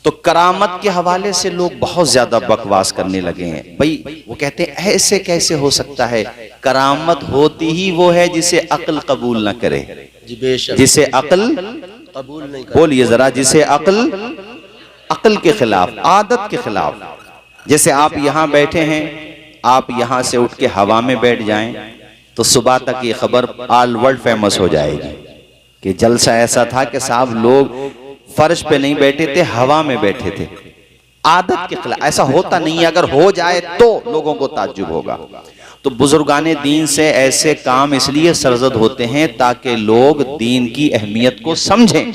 तो करामत के हवाले से लोग बहुत ज्यादा बकवास करने लगे हैं। भाई वो कहते हैं ऐसे कैसे हो सकता है, करामत होती ही वो है जिसे अक्ल कबूल न करे। जी बेशक, जिसे अक्ल कबूल नहीं करता। बोलिए जरा, जिसे अक्ल के खिलाफ, आदत के खिलाफ। जैसे आप यहाँ बैठे हैं, आप यहाँ से उठ के हवा में बैठ जाएं तो सुबह तक ये खबर ऑल वर्ल्ड फेमस हो जाएगी कि जलसा ऐसा था कि साहब लोग फर्श पे नहीं बैठे थे, हवा में बैठे थे। आदत के खिलाफ ऐसा होता नहीं है, अगर हो जाए तो लोगों को ताज्जुब होगा। तो बुजुर्गाने दीन से ऐसे काम इसलिए सरजद होते हैं ताकि लोग दीन की अहमियत को समझें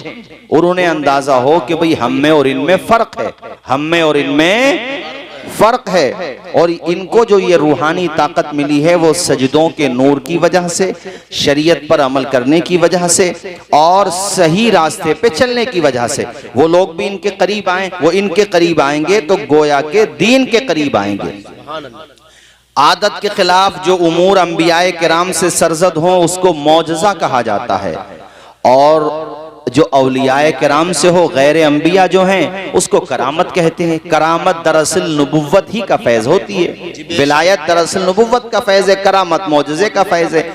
और उन्हें अंदाजा हो कि भाई हम में और इनमें फर्क है, हम में और इनमें फर्क है। और इनको जो ये रूहानी ताकत मिली है वो सजदों के नूर की वजह से, शरीयत पर अमल करने की वजह से और सही रास्ते पे चलने की वजह से। वो लोग भी इनके करीब आए, वो इनके करीब आएंगे तो गोया के दीन के करीब आएंगे। आदत के खिलाफ जो उमूर अंबियाए किराम से सरजद हों उसको मौजज़ा कहा जाता है, और जो औलियाए किराम से हो, गैर अंबिया जो हैं, उसको करामत कहते हैं। करामत दरअसल नबुव्वत ही का फैज़ होती है, विलायत दरअसल नबुव्वत का फैज़ है, करामत मौजज़े का फैज़ है।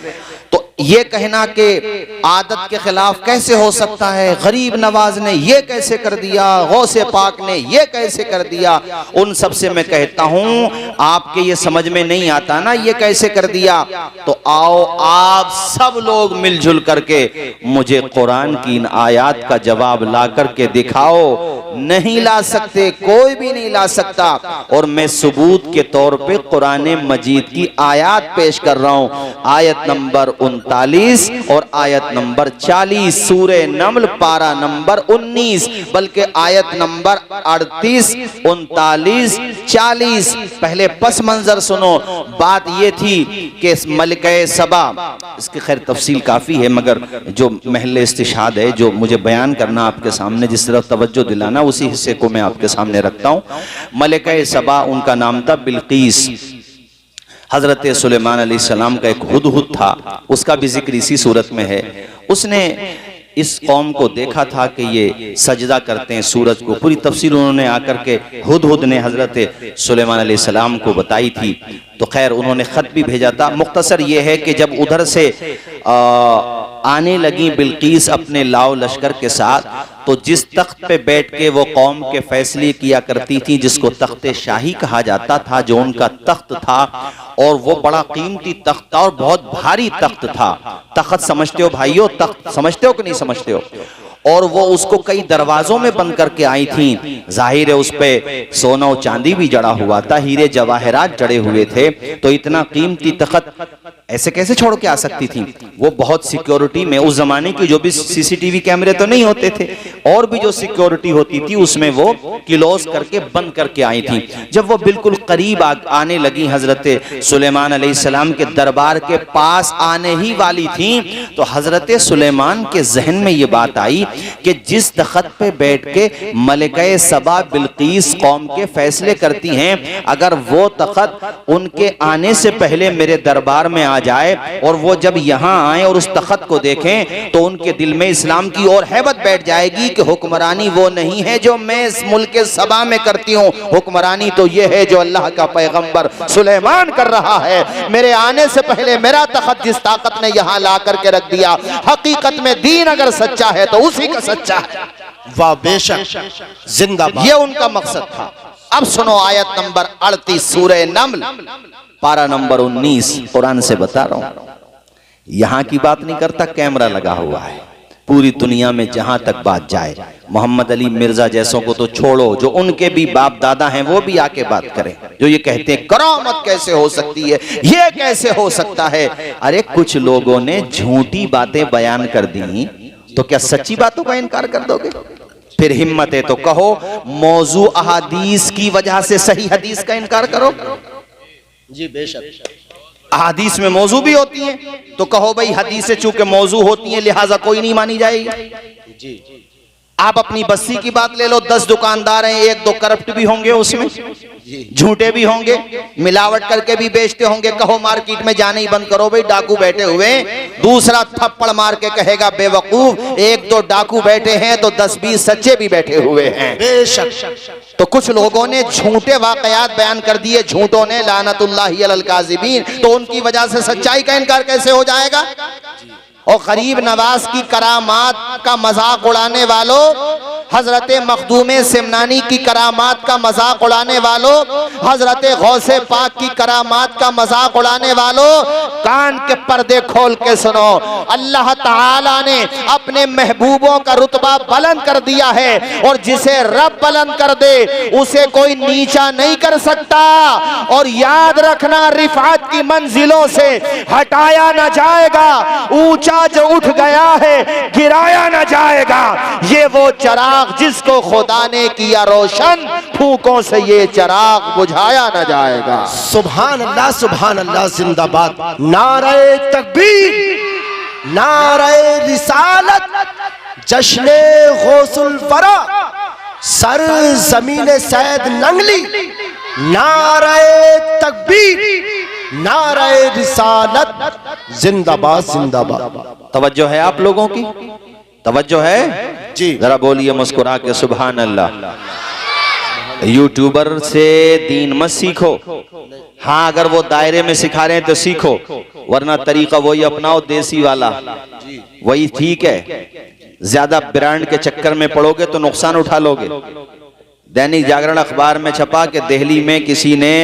तो ये कहना कि आदत के खिलाफ कैसे हो सकता है, गरीब नवाज ने ये कैसे कर दिया, गौसे पाक ने ये कैसे कर दिया, उन सब से मैं कहता हूं आपके ये समझ में नहीं आता ना ये कैसे कर दिया, तो आओ आप सब लोग मिलजुल करके मुझे कुरान की इन आयात का जवाब ला करके दिखाओ। नहीं ला सकते, कोई भी नहीं ला सकता। और मैं सबूत के तौर पे कुरान मजीद की आयात पेश कर रहा हूं, आयत नंबर 39 और आयत नंबर 40 सूरे नमल पारा नंबर 19, बल्कि आयत नंबर 38, 39, 40। पहले पस मंजर सुनो। बात ये थी कि मलिका सबा, इसकी खैर तफसील काफी है मगर जो महल इस्तिशाद है, जो मुझे बयान करना आपके सामने, जिस तरफ तवज्जो दिलाना, उसी हिस्से को मैं आपके सामने रखता हूं। मलिका सबा उनका नाम था बिल्कीस। हजरत सुलेमान अलैहिस्सलाम का एक हुदहुद था, उसका भी जिक्र इसी सूरत में है। उसने इस कौम को देखा था कि ये सजदा करते हैं सूरज को। पूरी तफसील उन्होंने आकर के हुदहुद ने हजरत सुलेमान अलैहिस्सलाम को बताई थी। तो खैर उन्होंने खत भी भेजा था। मुख्तसर ये है कि जब उधर से आने लगी बिल्कीस अपने लाओ लश्कर के साथ, तो जिस तख्त पे बैठ के वो कौम के फैसले किया करती थी, जिसको तख्ते शाही कहा जाता था, जो उनका तख्त था, और वो बड़ा कीमती तख्त था और बहुत भारी तख्त था। तख्त समझते हो भाइयों, तख्त समझते हो कि नहीं समझते हो? और वो उसको कई दरवाजों में बंद करके आई थी। जाहिर है उस पे सोना और चांदी भी जड़ा हुआ था, हीरे जवाहरात जड़े हुए थे। तो इतना कीमती तख्त ऐसे कैसे छोड़ के आ सकती थी? वो बहुत सिक्योरिटी में, उस जमाने की जो भी सीसीटीवी कैमरे तो नहीं होते थे, और भी जो सिक्योरिटी होती थी उसमें वो क्लोज करके बंद करके आई थी। जब वो बिल्कुल करीब आने लगी, हजरत सुलेमान अलैहिस्सलाम के दरबार के पास आने ही वाली थी, तो हजरत सुलेमान के जहन में ये बात आई कि जिस तख्त पे बैठ के मलिका सबा बिल्कीस कौम के फैसले करती हैं, अगर वो तख्त उनके आने से पहले मेरे दरबार में आ जाए और वो जब यहाँ आए और उस तख्त को देखें, तो उनके दिल में इस्लाम की और हैबत बैठ जाएगी कि हुक्मरानी वो नहीं है जो मैं इस मुल्क सबा में करती हूँ, हुक्मरानी तो ये है जो अल्लाह का पैगंबर सुलेमान कर रहा है। मेरे आने से पहले मेरा तख्त जिस ताकत ने यहाँ ला करके रख दिया, हकीकत में दीन अगर सच्चा है तो उसी का सच्चा है। वाह बेशक, जिंदाबाद। ये उनका मकसद था। अब सुनो आयत नंबर 38 सूरे नमल पारा नंबर 19, कुरान से बता रहा हूं। यहां की बात नहीं करता, कैमरा लगा हुआ है पूरी दुनिया में, जहां तक बात जाए। मोहम्मद अली मिर्जा जैसों को तो छोड़ो, जो उनके भी बाप दादा हैं वो भी आके बात करें, जो ये कहते हैं करामत कैसे हो सकती है, ये कैसे हो सकता है। अरे कुछ लोगों ने झूठी बातें बयान कर दी, तो क्या सच्ची बातों का इनकार कर दोगे? फिर हिम्मत है तो कहो मौजू अहादीस की वजह से सही हदीस का इनकार करो। जी बेशक, अहादीस में मौजू भी होती हैं, तो कहो भाई हदीसें चूंकि मौजू होती हैं लिहाजा कोई नहीं मानी जाएगी। जी आप अपनी बस्ती की बात ले लो, 10 दुकानदार हैं, 1-2 करप्ट भी होंगे उसमें, झूठे भी होंगे, मिलावट करके भी बेचते होंगे। कहो मार्केट में जाने ही बंद करो भाई, डाकू बैठे हुए, दूसरा थप्पड़ मार के कहेगा बेवकूफ, 1-2 डाकू बैठे हैं तो 10-20 सच्चे भी बैठे हुए हैं। बेशक। तो कुछ लोगों ने झूठे वाकयात बयान कर दिए, झूठों ने, लानतुल्लाहि अलल काज़िबीन, तो उनकी वजह से सच्चाई का इनकार कैसे हो जाएगा? और गरीब नवाज की करामात का मजाक उड़ाने वालों, हजरत मखदूमे सिमनानी की करामात का मजाक उड़ाने वालों, हजरत गौसे पाक की करामात का मजाक उड़ाने वालों, कान के पर्दे खोल के सुनो। अल्लाह ताला ने अपने महबूबों का रुतबा बुलंद कर दिया है, और जिसे रब बुलंद कर दे उसे कोई नीचा नहीं कर सकता। और याद रखना, रिफात की मंजिलों से हटाया न जाएगा, ऊंचा जो उठ गया है गिराया न जाएगा। ये वो चराग जिसको खुदा ने किया रोशन, फूकों से ये चराग बुझाया न जाएगा। सुभान अल्लाह, जिंदाबाद। नारे तकबीर, नारे रिसालत, जश्ने गौसुल वरा, सर जमीन सैद नंगली। नारे तकबीर, नारे रिसालत, जिंदाबाद जिंदाबाद। तवज्जो है आप लोगों की? तवज्जो है जी? जरा बोलिए मुस्कुरा के सुभान अल्लाह। यूट्यूबर से दीन मत सीखो। हाँ, अगर वो दायरे में सिखा रहे हैं तो सीखो, वरना तरीका वही अपनाओ, देसी वाला, वही ठीक है। ज्यादा ब्रांड के चक्कर में पड़ोगे तो नुकसान उठा लोगे। दैनिक जागरण अखबार में छपा कि दिल्ली में किसी ने,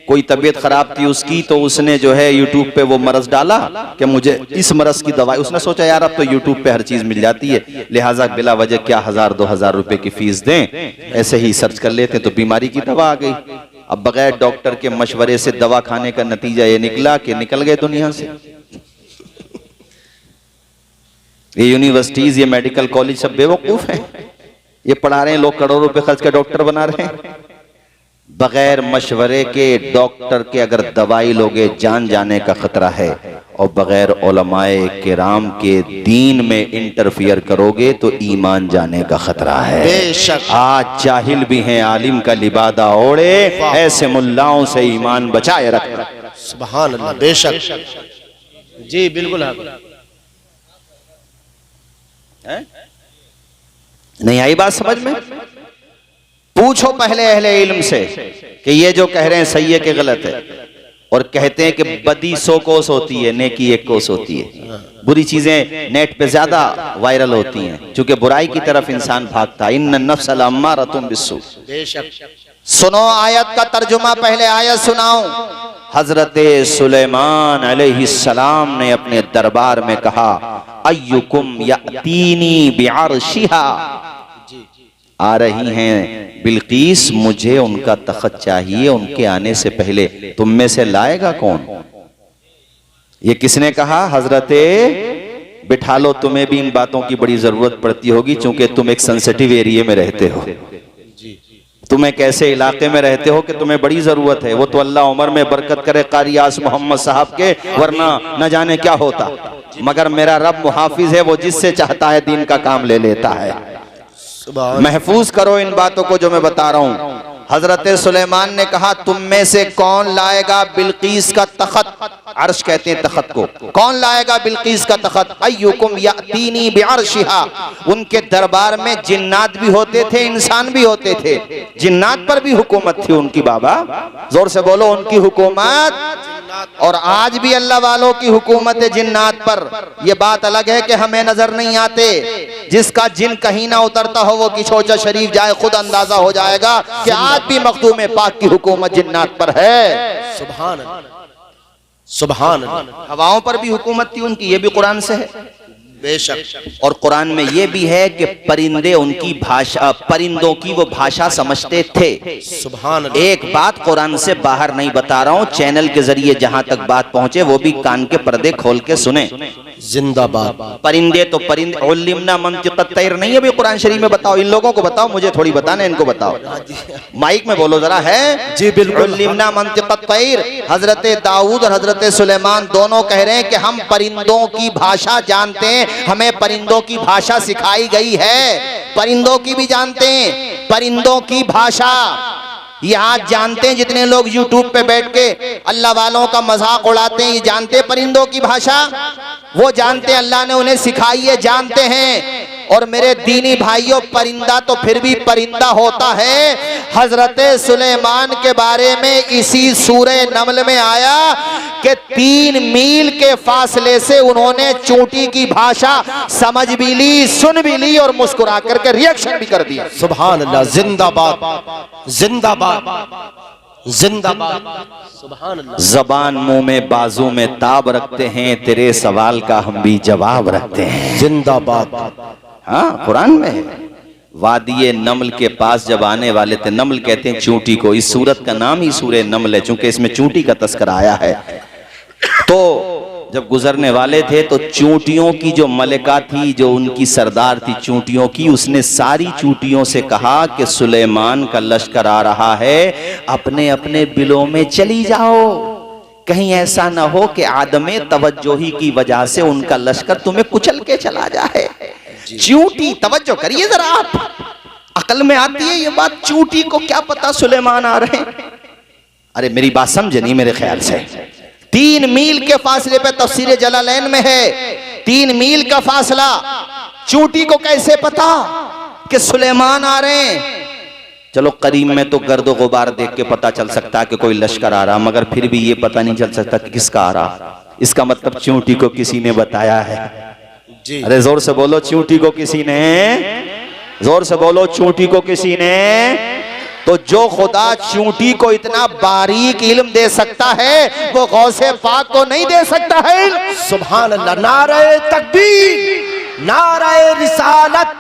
कोई तबीयत खराब थी उसकी, तो उसने जो है यूट्यूब पे वो मरज डाला कि मुझे इस मरज की दवाई। उसने सोचा यार अब तो यूट्यूब पे हर चीज मिल जाती है, लिहाजा बिला वजह क्या 1000-2000 रुपए की फीस दें, ऐसे ही सर्च कर लेते तो बीमारी की दवा आ गई। अब बगैर डॉक्टर के मशवरे से दवा खाने का नतीजा ये निकला कि निकल गए दुनिया से। ये यूनिवर्सिटीज, ये मेडिकल कॉलेज सब बेवकूफ हैं। ये पढ़ा रहे हैं लोग, करोड़ों रुपए खर्च कर डॉक्टर बना रहे हैं। बगैर मशवरे के डॉक्टर के अगर दवाई लोगे जान जाने का खतरा है, और बगैर उलमाए किराम के दीन में इंटरफियर करोगे तो ईमान जाने का खतरा है। बेशक। आज जाहिल भी हैं, आलिम का लिबादा ओढ़े, ऐसे मुल्लाओं से ईमान बचाए रख। सुभान अल्लाह। बेशक जी, बिल्कुल। नहीं आई बात समझ में? पूछो पहले अहले इल्म से कि ये जो कह रहे हैं सही है कि गलत है। और कहते हैं कि बदी 100 कोस होती है, नेकी 1 कोस होती है। बुरी चीजें नेट पे ज्यादा वायरल होती हैं, क्योंकि बुराई की तरफ इंसान भागता है। इन्न नफ्स लअम्मारतुम बिस्सू। सुनो आयत का तर्जुमा, पहले आयत सुनाऊं। हजरत सुलेमान अलैहिस्सलाम ने अपने दरबार में कहा, अय्युकुम यातीनी बिअर्शिहा, आ रही हैं बिल्कीस, मुझे उनका तख्त चाहिए, उनके आने से पहले तुम में से लाएगा कौन? ये किसने कहा? हजरते, बिठा लो, तुम्हें भी इन बातों की बड़ी जरूरत पड़ती होगी, क्योंकि तुम एक सेंसिटिव एरिया में रहते हो। तुम एक ऐसे इलाके में रहते हो कि तुम्हें बड़ी जरूरत है। वो तो अल्लाह उम्र में बरकत करे कारी आस मोहम्मद साहब के, वरना न जाने क्या होता। मगर मेरा रब मुहाफिज है, वो जिससे चाहता है दीन का काम ले लेता है। महफूज करो इन बातों को जो मैं बता रहा हूं। हजरत सुलेमान ने कहा, तुम में से कौन लाएगा बिल्कीस का तख्त? अर्श कहते हैं तख्त को। कौन लाएगा बिल्कीस का तख्त? अय्युकुम यातीनी बिअर्शिहा। उनके दरबार में जिन्नात भी होते थे, इंसान भी होते थे। जिन्नात पर भी हुकूमत थी उनकी। बाबा जोर से बोलो, उनकी हुकूमत। और आज भी अल्लाह वालों की हुकूमत है जिन्नात पर। यह बात अलग है कि हमें नजर नहीं आते। जिसका जिन कहीं ना उतरता हो वो किशोचा शरीफ जाए, खुद अंदाजा हो जाएगा कि आज भी मखदूम पाक की हुकूमत जिन्नात पर है। सुभान अल्लाह, सुभान अल्लाह। हवाओं पर भी हुकूमत थी उनकी, ये भी कुरान से है। बेशक। और कुरान में ये भी है कि परिंदे उनकी भाषा, परिंदों की वो भाषा समझते थे। सुभान अल्लाह। एक बात कुरान से बाहर नहीं बता रहा हूं, चैनल के जरिए जहां तक बात पहुंचे वो भी कान के पर्दे खोल के सुने। जिंदाबाद। परिंदे तो परिंदे, उल्लिमना मंतिक़त तैर नहीं है भी कुरान शरीफ में। बताओ इन लोगों को, बताओ, मुझे थोड़ी बताना, इनको बताओ। माइक में बोलो जरा। है जी बिल्कुल। उल्लिमना मंतिक़त तैर। हजरत दाऊद और हजरत सुलेमान दोनों कह रहे हैं कि हम परिंदों की भाषा जानते हैं, हमें परिंदों की भाषा सिखाई गई है। परिंदों की भी जानते हैं, परिंदों की भाषा ये आज जानते हैं। जितने लोग YouTube पे बैठ के अल्लाह वालों का मजाक उड़ाते हैं, ये जानते हैं परिंदों की भाषा, वो जानते हैं, अल्लाह ने उन्हें सिखाई है, जानते हैं। और मेरे दीनी भाइयों, परिंदा तो फिर भी परिंदा होता है। हजरत सुलेमान के बारे में इसी सूरे नमल में आया कि 3 मील के फासले से उन्होंने चोटी की भाषा समझ भी ली, सुन भी ली और मुस्कुरा करके रिएक्शन भी कर दिया। सुभान अल्लाह, जिंदाबाद जिंदाबाद जिंदाबाद, सुभान अल्लाह। जबान मुंह में बाजू में ताब रखते हैं, तेरे सवाल का हम भी जवाब रखते हैं। जिंदाबाद। हाँ, कुरान में है। वादिये नमल के पास जब आने वाले थे, नमल कहते हैं चूंटी को, इस सूरत का नाम ही सूरे नमल है चूंकि इसमें चूंटी का तस्करा आया है। तो जब गुजरने वाले थे तो चूंटियों की जो मलिका थी, जो उनकी सरदार थी चूंटियों की, उसने सारी चूंटियों से कहा कि सुलेमान का लश्कर आ रहा है, अपने अपने बिलों में चली जाओ, कहीं ऐसा ना हो कि आदमे तवज्जोही की वजह से उनका लश्कर तुम्हें कुचल के चला जाए। चूंटी, तवज्जो करिए जरा आप, अकल में आती है ये बात, चूंटी को क्या पता सुलेमान आ रहे हैं। अरे मेरी बात समझे नहीं मेरे ख्याल से। 3 मील के फासले पे, तफसीर जलालैन में है 3 मील का फासला, चूंटी को कैसे पता कि सुलेमान आ रहे हैं? चलो करीब में तो गर्दो गुबार देख के पता चल सकता है कि कोई लश्कर आ रहा, मगर फिर भी ये पता नहीं चल सकता कि किसका आ रहा। इसका मतलब चूंटी को किसी ने बताया है। जी। अरे जोर से बोलो, चूंटी को किसी ने, जोर से बोलो, चूंटी को किसी ने। तो जो खुदा चूंटी को इतना बारीक इल्म दे सकता है, वो गौसे पाक को नहीं दे सकता है। सुभान अल्लाह। नारे तकबीर, नारे रिसालत,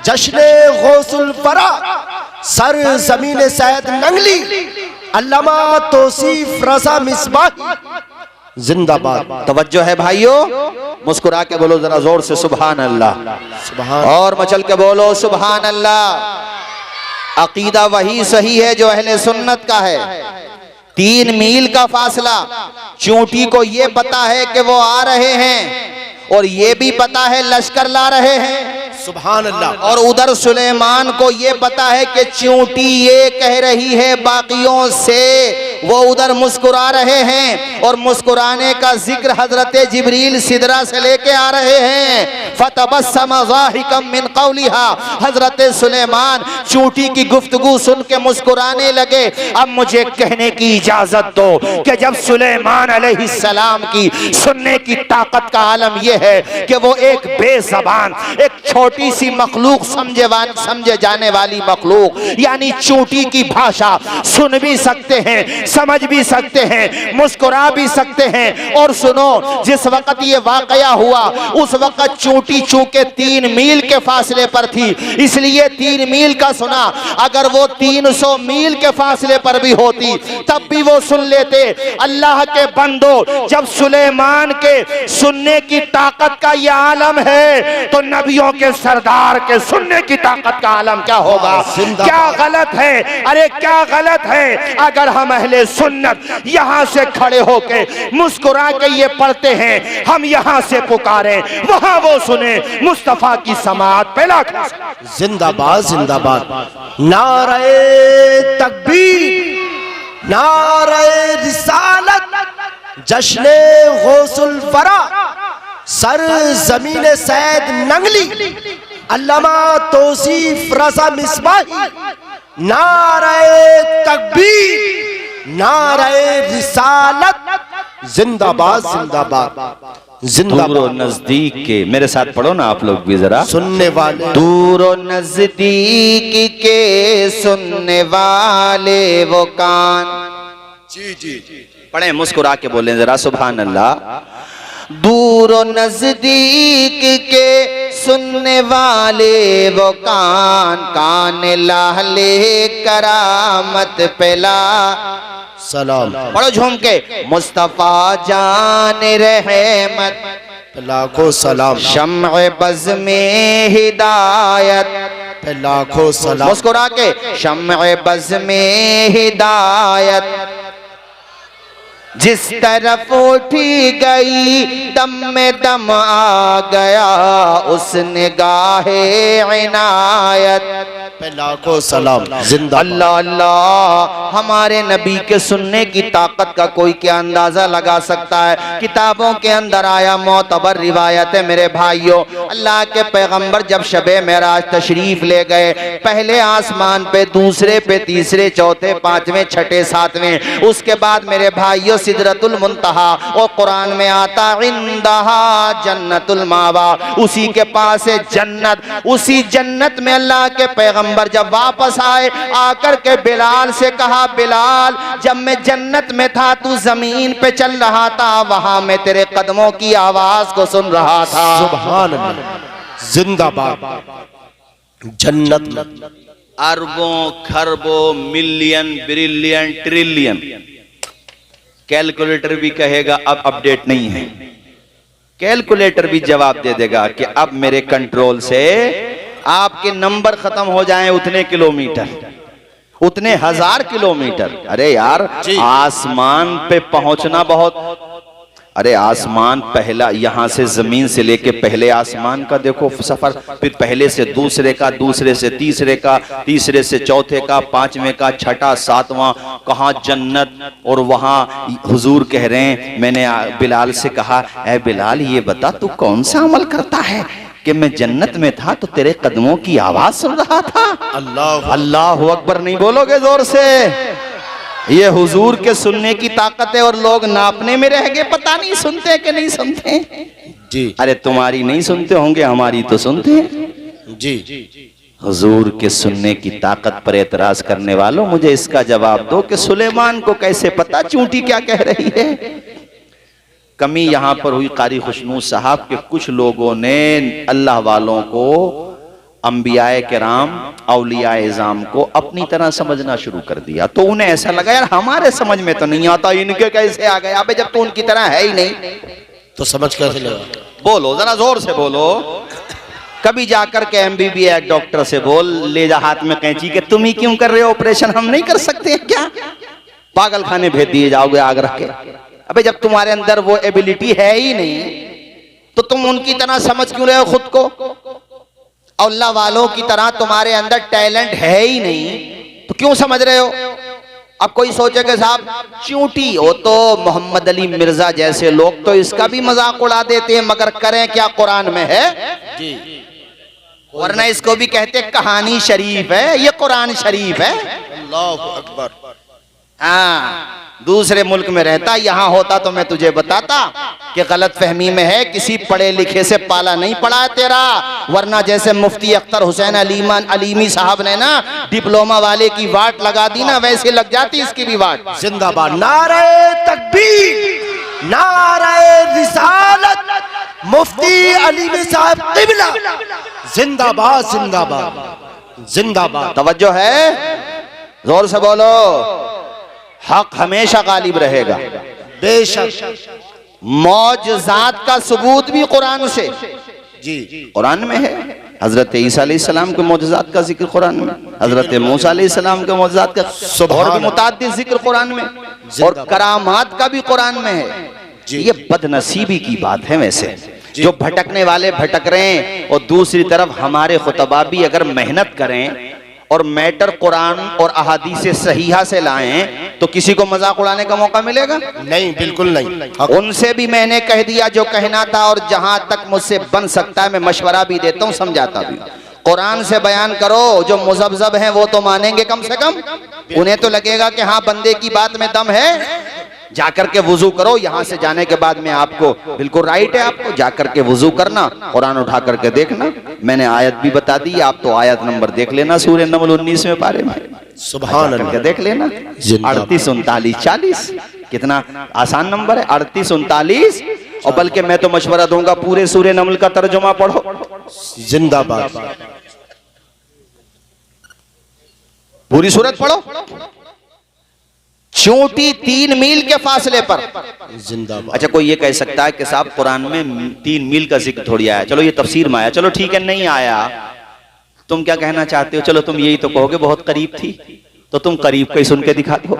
जश्ने गौसुल फरा, सर जमीन सैयद नंगली, अल्लामा तौसीफ रजा मिसबाही, जिंदाबाद। तवज्जो है भाइयों, मुस्कुरा के बोलो जरा जोर से सुभान अल्लाह, सुभान। और मचल के बोलो सुभान अल्लाह। अकीदा वही सही है जो अहले सुन्नत का है। 3 मील का फासला, चूंटी को ये पता है कि वो आ रहे हैं और ये भी पता है लश्कर ला रहे हैं। सुभान अल्लाह। और उधर सुलेमान को ये पता है कि चूंटी ये कह रही है बाकियों से, वो उधर मुस्कुरा रहे हैं और मुस्कुराने का जिक्र हजरत जिब्रील सिदरा से लेके आ रहे हैं। फतबस्सम ज़ाहिकम मिन क़ौलिहा, हजरत सुलेमान चूंटी की गुफ्तगू सुन के मुस्कुराने लगे। अब मुझे कहने की इजाजत दो कि जब सुलेमान अलैहिस्सलाम की सुनने की ताकत का आलम यह है कि वो एक बेज़बान, एक छोटी सी मखलूक, समझे जाने वाली मखलूक, यानी चूंटी की भाषा सुन भी सकते हैं, समझ भी सकते हैं, मुस्कुरा भी सकते हैं। और सुनो, जिस वक्त ये वाकया हुआ उस वक्त चूंटी चूंकि 3 मील के फासले पर थी, इसलिए 3 मील का सुना। अगर वो 300 मील के फासले पर भी होती तब भी वो सुन लेते। अल्लाह के बंदो, जब सुलेमान के सुनने की ताकत का ये आलम है तो नबियों के सरदार के सुनने की ताकत का आलम क्या होगा? क्या गलत है? अरे क्या गलत है अगर हम अहले सुन्नत यहाँ से खड़े होके मुस्कुरा के ये पढ़ते हैं, हम यहाँ से पुकारें, वहां वो सुने। मुस्तफा की समाअत पहला। जिंदाबाद जिंदाबाद। नारे तकबीर, नारे रिसालत, जश्ने गौसुल फरा, सर जमीन सैयद नंगली, अल्लामा तौसीफ रजा मिसबाही। नारे तकबीर, नारे रिसालत, जिंदाबाद जिंदाबाद जिंदाबाद। दूर और नजदीक के, मेरे साथ पढ़ो ना आप लोग भी जरा, सुनने वाले, दूर और नजदीक के सुनने वाले वो कान। जी जी पढ़े, मुस्कुरा के बोलें जरा सुभान अल्लाह। दूर और नजदीक के सुनने वाले वो कान, कान लाले करामत पेला सलाम। पढ़ो झूम के, मुस्तफा जान रहमत, लाखों सलाम। शम्अ बज़ में हिदायत, लाखों सलाम। मुस्कुरा के, शम्अ बज़ में हिदायत, जिस तरफ उठी गई दम में दम आ गया उस निगाहे इनायत पे लाखों सलाम। जिंदा अल्लाह अल्लाह। हमारे नबी के सुनने की ताकत का कोई क्या अंदाजा लगा सकता है। किताबों के अंदर आया मोतबर रिवायत है मेरे भाइयों, अल्लाह के पैगंबर जब शबे मेराज तशरीफ ले गए, पहले आसमान पे, दूसरे पे, तीसरे, चौथे, पांचवें, छठे, सातवें, उसके बाद मेरे भाइयों सिदरतुल मुंतहा, और कुरान में आता इंदहा जन्नतुल मावा, उसी के पास है जन्नत। उसी जन्नत में अल्लाह के पैगंबर जब वापस आए, आकर के बिलाल से कहा, बिलाल जब मैं जन्नत में था तू जमीन पे चल रहा था, वहां मैं तेरे कदमों की आवाज को सुन रहा था। सुभान अल्लाह। जिंदाबाद। जन्नत में अरबों खरबों मिलियन ब्रिलियन ट्रिलियन, कैलकुलेटर भी कहेगा अब अपडेट नहीं है, कैलकुलेटर भी जवाब दे देगा कि अब मेरे कंट्रोल से आपके नंबर खत्म हो जाएं उतने किलोमीटर, उतने हजार किलोमीटर। अरे यार आसमान पे पहुंचना बहुत, अरे आसमान पहला, यहां से जमीन से लेके पहले आसमान का देखो सफर, फिर पहले से दूसरे का, दूसरे से तीसरे का, तीसरे से चौथे का, पांचवें का, छठा, सातवां, कहां जन्नत। और वहां हुजूर कह रहे हैं, मैंने बिलाल से कहा, ऐ बिलाल ये बता तू कौन सा अमल करता है कि मैं जन्नत में था तो तेरे कदमों की आवाज सुन रहा था। अल्लाह अल्लाह अकबर नहीं बोलोगे जोर से? ये हुजूर के सुनने की ताकत है और लोग नापने में रह गए, पता नहीं सुनते कि नहीं सुनते जी। अरे तुम्हारी नहीं सुनते होंगे, हमारी तो सुनते हैं जी। हुजूर के सुनने की ताकत पर एतराज करने वालों, मुझे इसका जवाब दो कि सुलेमान को कैसे पता चूंटी क्या कह रही है। कमी यहां पर हुई कारी खुशनूद साहब के कुछ लोगों ने अल्लाह वालों को, अंबियाए किराम, औलियाए इज़ाम को अपनी तरह समझना शुरू कर दिया। तो उन्हें ऐसा लगा यार हमारे समझ में तो नहीं आता, इनके कैसे आ गया? अबे जब तो उनकी तरह है ही नहीं तो समझ कैसे लगा? बोलो जरा जोर से बोलो। कभी जाकर के MBBS डॉक्टर से बोल, ले जा हाथ में कैंची के, तुम ही क्यों कर रहे हो ऑपरेशन, हम नहीं कर सकते क्या? पागल खाने भेज दिए जाओगे आगरा के। अबे जब तुम्हारे अंदर वो एबिलिटी है ही नहीं तो तुम उनकी तरह समझ क्यों रहे हो खुद को? अल्लाह वालों की तरह तुम्हारे अंदर टैलेंट है ही नहीं तो क्यों समझ रहे हो? अब कोई सोचेगा साहब चूंटी हो तो मोहम्मद अली मिर्जा जैसे लोग तो इसका भी मजाक उड़ा देते हैं, मगर करें क्या, कुरान में है जी। वरना इसको भी कहते कहानी शरीफ है, ये कुरान शरीफ है। अल्लाह अकबर। हाँ, दूसरे मुल्क में रहता, यहाँ होता तो मैं तुझे बताता कि गलत फहमी में है, किसी पढ़े लिखे से पाला नहीं पड़ा है तेरा। वरना जैसे मुफ्ती अख्तर हुसैन अलीमी साहब ने ना डिप्लोमा वाले की वाट लगा दी ना, वैसे लग जाती इसकी भी वाट। जिंदाबाद। नारे तकबीर, नारे रिसालत, मुफ्ती अलीमी साहब क़िबला, जिंदाबाद जिंदाबाद जिंदाबाद। तवज्जो है, जोर से बोलो। हक हमेशा गालिब रहेगा बेशक। मौजज़ात का सबूत भी कुरान से जी कुरान में है। हजरत ईसा अलैहिस्सलाम के मौजज़ात का जिक्र कुरान में, हजरत मूसा अलैहिस्सलाम के मौजज़ात का और भी मुताद्दिद जिक्र कुरान में, और करामात का भी कुरान में है। ये बदनसीबी की बात है वैसे, जो भटकने वाले भटक रहे हैं और दूसरी तरफ हमारे खुतबा भी अगर मेहनत करें और मैटर कुरान और अहादीस सहीहा से लाएं तो किसी को मजाक उड़ाने का मौका मिलेगा? नहीं, बिल्कुल नहीं। उनसे भी मैंने कह दिया जो कहना था, और जहां तक मुझसे बन सकता है मैं मशवरा भी देता हूं, समझाता भी। कुरान से बयान करो, जो मुज़ब्ज़ब हैं वो तो मानेंगे कम से कम, उन्हें तो लगेगा कि हाँ बंदे की बात में दम है। जाकर के वुजू करो, यहाँ से जाने के बाद में आपको बिल्कुल राइट है, आपको जाकर के वुजू करना, कुरान उठा करके देखना। मैंने आयत भी बता दी, आप तो आयत नंबर देख लेना, सूरह नमल 19वें पारे में, सुभान अल्लाह, देख लेना। 38, 39, 40 कितना आसान नंबर है, 38, 39। और बल्कि मैं तो मशवरा दूंगा पूरे सूरह नमल का तर्जुमा पढ़ो। जिंदाबाद। पूरी सूरत पढ़ो, चोटी 3 मील के फासले पर। जिंदाबाद। अच्छा कोई ये कह सकता है कि साहब कुरान में 3 मील का जिक्र थोड़ी आया, चलो ये तफसीर में आया, चलो ठीक है नहीं आया, तुम क्या कहना चाहते हो? चलो तुम यही तो कहोगे बहुत करीब थी, तो तुम करीब को ही सुन के दिखा दो।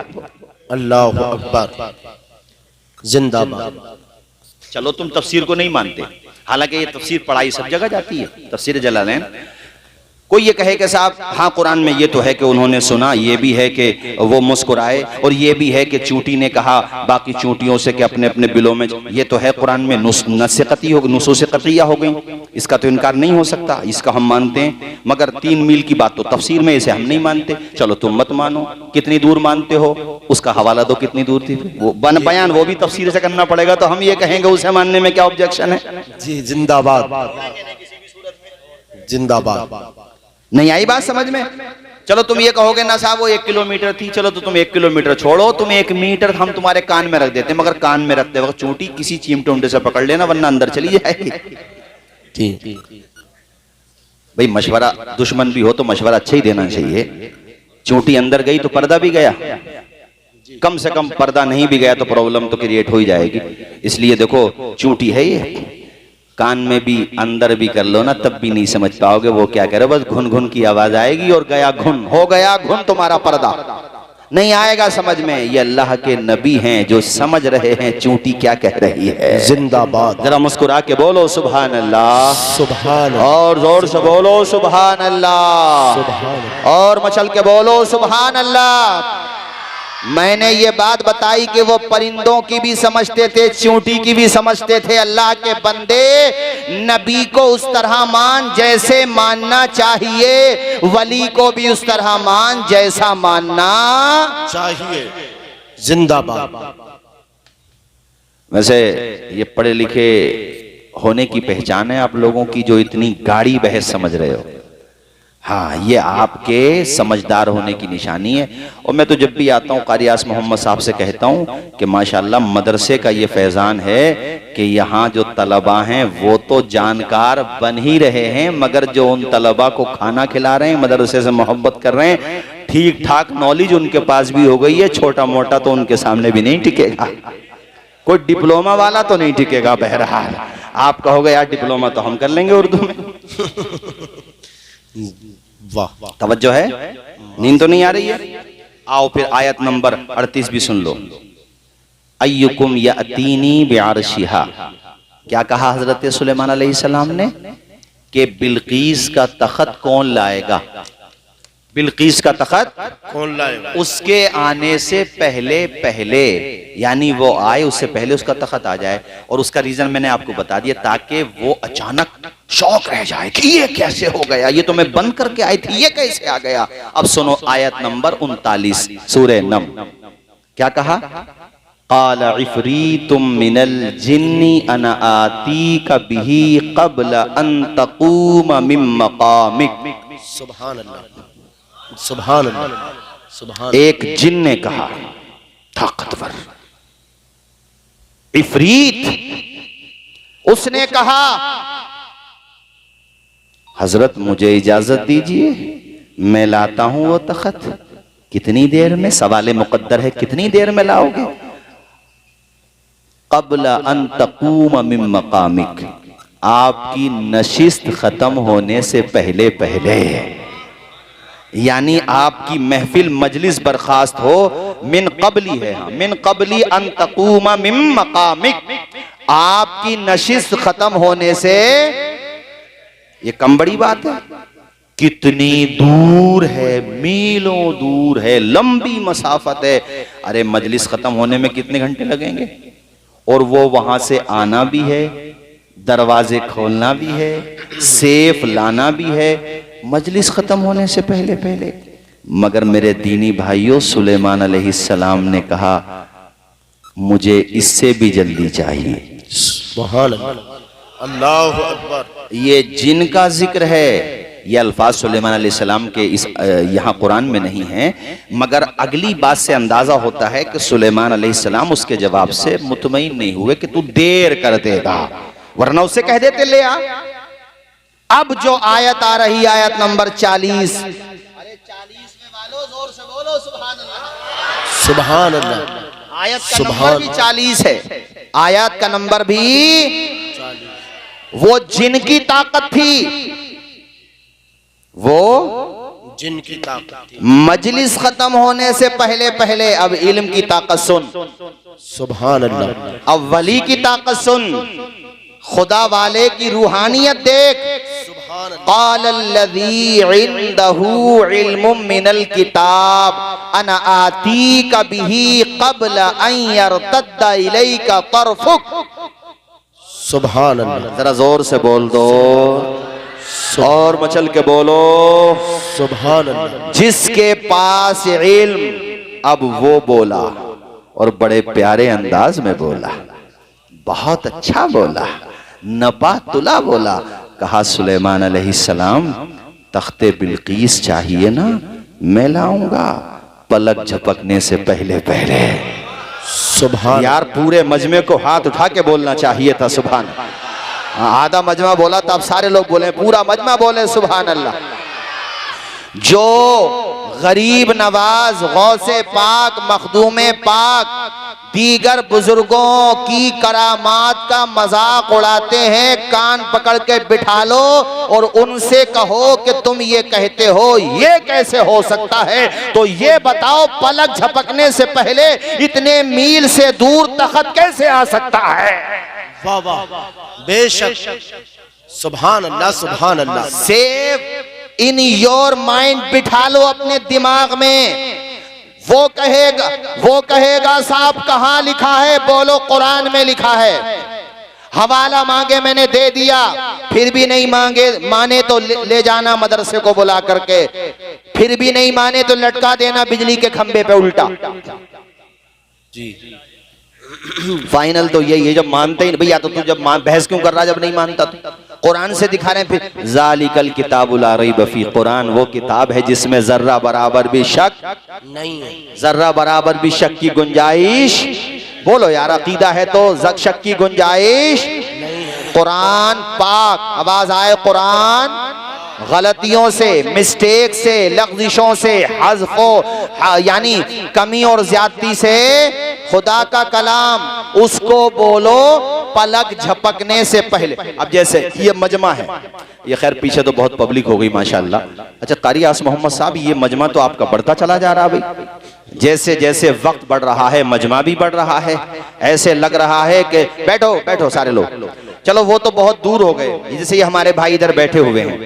अल्लाह अकबर। जिंदाबाद। चलो तुम तफसीर को नहीं मानते, हालांकि ये तफसीर पढ़ाई सब जगह जाती है, तफसीर जलालैन। कोई ये कहे कि साहब हाँ कुरान में ये तो है कि उन्होंने सुना, ये भी है कि वो मुस्कुराए, और ये भी है कि चूंटी ने कहा बाकी चूंटियों से कि अपने अपने बिलों में, ये तो है कुरान में नुसूस क़तिया हो गई, इसका तो इनकार नहीं हो सकता, इसका हम मानते हैं। मगर 3 मील की बात तो तफसीर में, इसे हम नहीं मानते। चलो तुम मत मानो, कितनी दूर मानते हो उसका हवाला दो, कितनी दूर थी वो बयान, वो भी तफसीर से करना पड़ेगा। तो हम ये कहेंगे उसे मानने में क्या ऑब्जेक्शन है? जी जिंदाबाद, जिंदाबाद। नहीं आई बात समझ में? चलो तुम ये कहोगे ना साहब वो 1 किलोमीटर थी, चलो तो तुम 1 किलोमीटर छोड़ो, तुम 1 मीटर हम तुम्हारे कान में रख देते, मगर कान में रखते वक्त चूंटी किसी चिमटे उंडे से पकड़ लेना, वरना अंदर चली जाएगी। भाई मशवरा, दुश्मन भी हो तो मशवरा अच्छा ही देना चाहिए। चूंटी अंदर गई तो पर्दा भी गया, कम से कम पर्दा नहीं भी गया तो प्रॉब्लम तो क्रिएट हो ही जाएगी। इसलिए देखो चूंटी है ये, कान में भी अंदर भी कर लो ना तब भी नहीं समझ पाओगे वो क्या कह रहे, बस घुन घुन की आवाज आएगी और गया घुन, हो गया घुन तुम्हारा पर्दा, नहीं आएगा समझ में। ये अल्लाह के नबी हैं जो समझ रहे हैं चूंटी क्या कह रही है। जिंदाबाद। जरा मुस्कुरा के बोलो सुभान अल्लाह, सुभान, और जोर से बोलो सुभान अल्लाह, सुभान, और मचल के बोलो सुभान अल्लाह। मैंने ये बात बताई कि वो परिंदों की भी समझते थे, चींटी की भी समझते थे। अल्लाह के बंदे नबी को उस तरह मान जैसे मानना चाहिए, वली को भी उस तरह मान जैसा मानना चाहिए। जिंदाबाद। वैसे ये पढ़े लिखे होने की पहचान है आप लोगों की जो इतनी गाढ़ी बहस समझ रहे हो। हाँ, ये आपके समझदार होने की निशानी है। और मैं तो जब भी आता हूँ कारी आस मोहम्मद साहब से कहता हूँ कि माशाल्लाह मदरसे का ये फैजान है कि यहाँ जो तलबा हैं वो तो जानकार बन ही रहे हैं, मगर जो उन तलबा को खाना खिला रहे हैं, मदरसे से मोहब्बत कर रहे हैं, ठीक ठाक नॉलेज उनके पास भी हो गई है, छोटा मोटा तो उनके सामने भी नहीं टिकेगा। कोई डिप्लोमा वाला तो नहीं टिकेगा। बहरहाल आप कहोगे यार डिप्लोमा तो हम कर लेंगे उर्दू में। वाह, तवज्जो है, नींद तो नहीं आ रही है? आओ फिर आयत नंबर 38 भी सुन लो। अय्युकुम यातीनी बिअर्शिहा, क्या कहा हजरत सुलेमान अलैहिस्सलाम ने कि बिल्कीस का तख्त कौन लाएगा? बिल्कीस का तख्त कौन लाएगा? उसके आने से पहले पहले, यानी वो आए उससे पहले उसका तख्त आ जाए। और उसका रीजन मैंने आपको बता दिया ताकि वो अचानक शौक रह जाए कि ये कैसे हो गया, ये तो मैं बंद करके आई थी, ये कैसे आ गया। अब सुनो आयत नंबर 39 सूरे नम, क्या कहा? क़ाल इफ़रीतुम मिनल जिन्नी अना आतीका बिही क़ब्ल अन तक़ूम मिन मक़ामिक। सुभान अल्लाह, सुभान अल्लाह, सुभान। एक जिन ने कहा, ताकतवर इफरीत, उसने कहा हजरत मुझे इजाजत दीजिए, मैं लाता हूं वो तख्त। कितनी देर में? सवाले मुकद्दर है, कितनी देर में लाओगे? क़ब्ल अन तक़ूम मिन मक़ामिक, आपकी नशिस्त खत्म होने से पहले पहले, यानी आपकी महफिल मजलिस बर्खास्त हो। मिन क़ब्ली है, हाँ, मिन क़ब्ली अन तक़ूम मिन मक़ामिक, आपकी नशिस्त खत्म होने से। ये कम बड़ी बात है? कितनी दूर है, मीलों दूर है, लंबी मसाफत है। अरे मजलिस खत्म होने में कितने घंटे लगेंगे? और वो वहां से आना भी है, दरवाजे खोलना भी है, सेफ लाना भी है, मजलिस खत्म होने से पहले पहले। मगर मेरे दीनी भाइयों, सुलेमान अलैहिस्सलाम ने कहा मुझे इससे भी जल्दी चाहिए। सुभान अल्लाह, अल्लाहु अकबर। ये जिनका जिक्र है, ये अल्फाज सुलेमान अलैहिस्सलाम के इस यहाँ कुरान में नहीं है, मगर अगली बात से अंदाजा होता है कि सुलेमान अलैहिस्सलाम उसके जवाब से मुतमईन नहीं हुए कि तू देर कर देगा, वरना उसे कह देते ले आ। अब जो आयत आ रही, आयत नंबर 40, अरे 40 में वालों जोर से बोलो सुभान अल्लाह, सुभान अल्लाह। आयत का नंबर भी 40 है। आयत का नंबर भी 40। वो जिनकी ताकत थी, वो जिनकी ताकत थी, मजलिस खत्म होने से पहले पहले। अब इल्म की ताकत सुन, सुभान अल्लाह। अब वली की ताकत सुन, खुदा वाले की रूहानियत देख। क़ालल्लज़ी इंदहू इल्मुम मिनल किताब अना आतीका बिही क़ब्ल अन यरतद्दा इलैका तरफुक। सुभान अल्लाह। जरा जोर से बोल दो और मचल के बोलो सुभान अल्लाह। जिसके पास इल्म, अब वो बोला और बड़े प्यारे अंदाज में बोला, बहुत अच्छा बोला, नपा तुला बोला। कहा सुलेमान अलैहिस्सलाम तख्ते बिल्कीस चाहिए ना, मैं लाऊंगा पलक झपकने से पहले पहले। सुभान यार पूरे मजमे को हाथ उठा के बोलना चाहिए था सुभान। आधा मजमा बोला तो अब सारे लोग बोले, पूरा मजमा बोले सुभान अल्लाह। जो गरीब नवाज गौसे पाक मखदूमे पाक दीगर बुजुर्गों की करामात का मजाक उड़ाते हैं, कान पकड़ के बिठा लो और उनसे कहो कि तुम ये कहते हो, ये कैसे हो सकता है? तो ये बताओ पलक झपकने से पहले इतने मील से दूर तख्त कैसे आ सकता है? वाह वाह, बेशक। सुभान अल्लाह, सुभान अल्लाह। सेव इन योर माइंड, बिठा लो अपने दिमाग में। वो कहेगा साहब कहाँ लिखा है? बोलो कुरान में लिखा है। हवाला मांगे मैंने दे दिया, फिर भी नहीं माने तो ले जाना मदरसे को बुला करके, फिर भी नहीं माने तो लटका देना बिजली के खंबे पे उल्टा। जी फाइनल तो यही है, जब मानते ही भैया तो तू जब बहस क्यों कर रहा जब नहीं मानता? तू कुरान से दिखा रहे हैं फिर। ज़ालिकल किताबु ला रैब फीह, कुरान वो किताब है जिसमें जर्रा बराबर भी शक नहीं है, जर्रा बराबर भी शक की गुंजाइश। बोलो यार, अकीदा है तो शक की गुंजाइश नहीं है। कुरान पाक, आवाज आए कुरान, गलतियों से, मिस्टेक से, लग़्ज़िशों से, हज़्फ़ो यानी कमी और ज्यादती से खुदा का कलाम, उसको बोलो पलक झपकने से पहले। अब जैसे ये मजमा है, ये खैर पीछे तो बहुत पब्लिक हो गई माशाअल्लाह। अच्छा कारी आस मोहम्मद साहब, ये मजमा तो आपका बढ़ता चला जा रहा भाई। जैसे जैसे वक्त बढ़ रहा है मजमा भी बढ़ रहा है। ऐसे लग रहा है कि बैठो बैठो सारे लोग, चलो वो तो बहुत दूर हो गए। जैसे ये हमारे भाई इधर बैठे हुए हैं,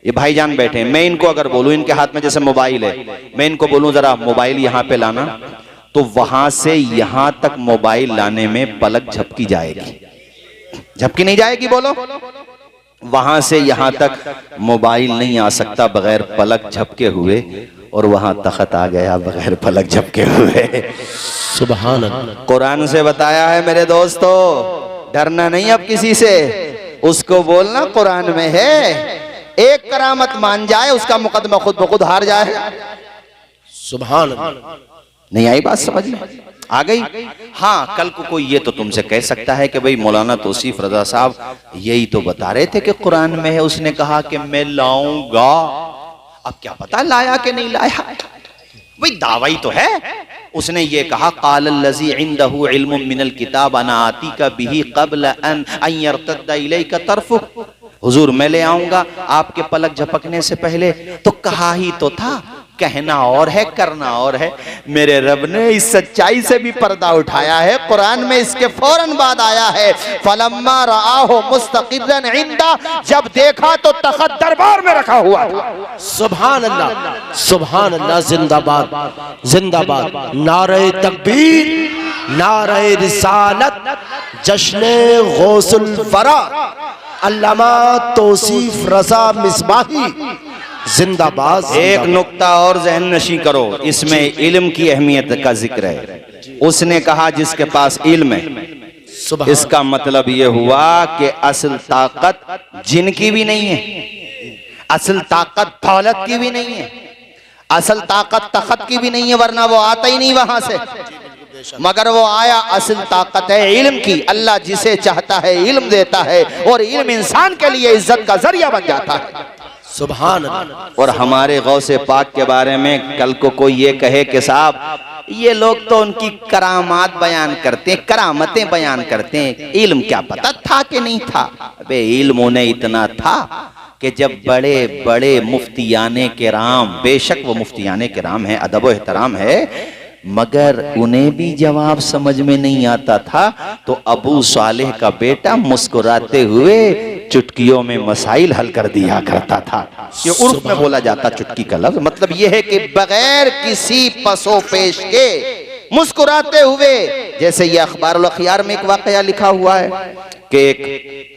ये भाईजान बैठे हैं, मैं इनको अगर बोलूं, इनके हाथ में जैसे मोबाइल है, मैं इनको बोलूं जरा मोबाइल यहाँ पे लाना, तो वहां से यहां तक मोबाइल लाने में पलक झपकी जाएगी, झपकी नहीं जाएगी? बोलो। वहां से यहां तक मोबाइल नहीं आ सकता बगैर पलक झपके हुए, और वहां तख्त आ गया बगैर पलक झपके हुए। सुभान अल्लाह। कुरान से बताया है मेरे दोस्तों, डरना नहीं अब किसी से, उसको बोलना कुरान में है। एक करामत मान जाए उसका मुकदमा खुद ब खुद हार जाए। सुभान अल्लाह। नहीं आई बात समझ में? आ गई? हाँ, कल को कोई ये तो तुमसे कह सकता है कि भाई मौलाना तौसीफ रजा साहब यही तो बता रहे थे कि कुरान में है, उसने कहा कि मैं लाऊंगा। अब क्या पता लाया कि नहीं लाया, भाई दावा ही तो है। उसने ये कहा क़ालल्लज़ी इंदहू इल्मुम मिनल किताब अना आतीका बिही क़ब्ल अन यरतद्दा इलैका तरफुक। हुजूर मैं ले आऊंगा आपके पलक झपकने से पहले। तो कहा ही तो था, कहना और है करना और है। मेरे रब ने इस सच्चाई से भी पर्दा उठाया है। कुरान में इसके फौरन बाद आया है फलम्मा रआहु मुस्तक़िर्रन इंदा, जब देखा तो तख्त दरबार में रखा हुआ। सुभान अल्लाह, सुभान अल्लाह। जिंदाबाद, जिंदाबाद। नारे तकबीर, नारे रिसालत, जश्ने गौसुल वरा, अल्लामा तौसीफ रजा मिसबाही जिंदाबाद। एक नुक्ता और ज़हन नशी करो, इसमें इल्म की अहमियत का जिक्र है। उसने कहा जिसके पास इल्म है, इसका मतलब ये हुआ कि असल ताकत जिनकी भी नहीं है, असल ताकत दौलत की भी नहीं है, असल ताकत तख्त की भी नहीं है, वरना वो आता ही नहीं वहां से। मगर वो आया, असल ताकत है इल्म की। अल्लाह जिसे चाहता है इल्म देता है, और इल्म इंसान के लिए इज्जत का जरिया बन जाता है। सुभान अल्लाह। और हमारे गौसे पाक के बारे में कल को कोई ये कहे कि साहब ये लोग तो उनकी करामात बयान करते हैं, करामतें बयान करते हैं, इल्म क्या पता था कि नहीं था? अबे इल्म उन्हें इतना था कि जब बड़े बड़े मुफ्तियाने किराम, बेशक वो मुफ्तियाने किराम है, अदब व एहतराम है, मगर उन्हें भी जवाब समझ में नहीं आता था, तो अबू सालेह का बेटा मुस्कुराते हुए चुटकियों में मसाइल हल कर दिया करता था। ये उर्फ में बोला जाता चुटकी का लफ्ज, मतलब यह है कि बगैर किसी पसो पेश के मुस्कुराते हुए, जैसे ये अखबारुल अखयार में एक वाकया लिखा हुआ है कि एक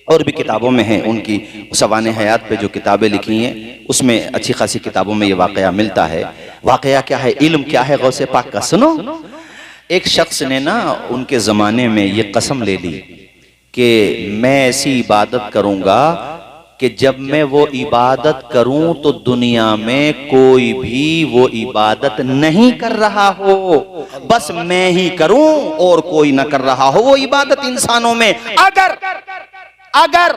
और भी किताबों में है, उनकी सवाने हयात पे जो किताबें लिखी हैं उसमें अच्छी खासी किताबों में ये वाकया मिलता है। वाकया क्या है, इल्म क्या है, गौसे पाक का सुनो। एक शख्स ने ना उनके ज़माने में ये कसम ले ली कि मैं ऐसी इबादत करूँगा कि जब मैं वो इबादत करूं तो दुनिया में कोई भी वो इबादत नहीं कर रहा हो, बस मैं ही करूं और कोई ना कर रहा हो वो इबादत इंसानों में। अगर अगर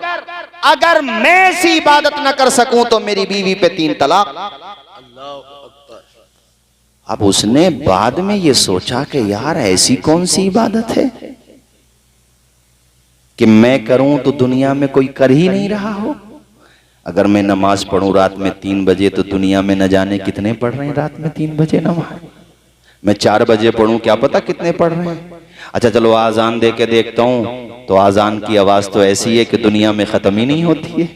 अगर मैं ऐसी इबादत ना कर सकूं तो मेरी बीवी पे 3 तलाक। अब उसने बाद में ये सोचा कि यार ऐसी कौन सी इबादत है कि मैं करूं तो दुनिया में कोई कर ही नहीं रहा हो। अगर मैं नमाज पढ़ूं रात में 3 बजे तो दुनिया में न जाने कितने पढ़ रहे हैं रात में 3 बजे नमाज। मैं 4 बजे पढ़ूं, क्या पता कितने पढ़ रहे हैं। अच्छा चलो आजान दे के देखता हूं, तो आजान की आवाज तो ऐसी है कि दुनिया में खत्म ही नहीं होती है।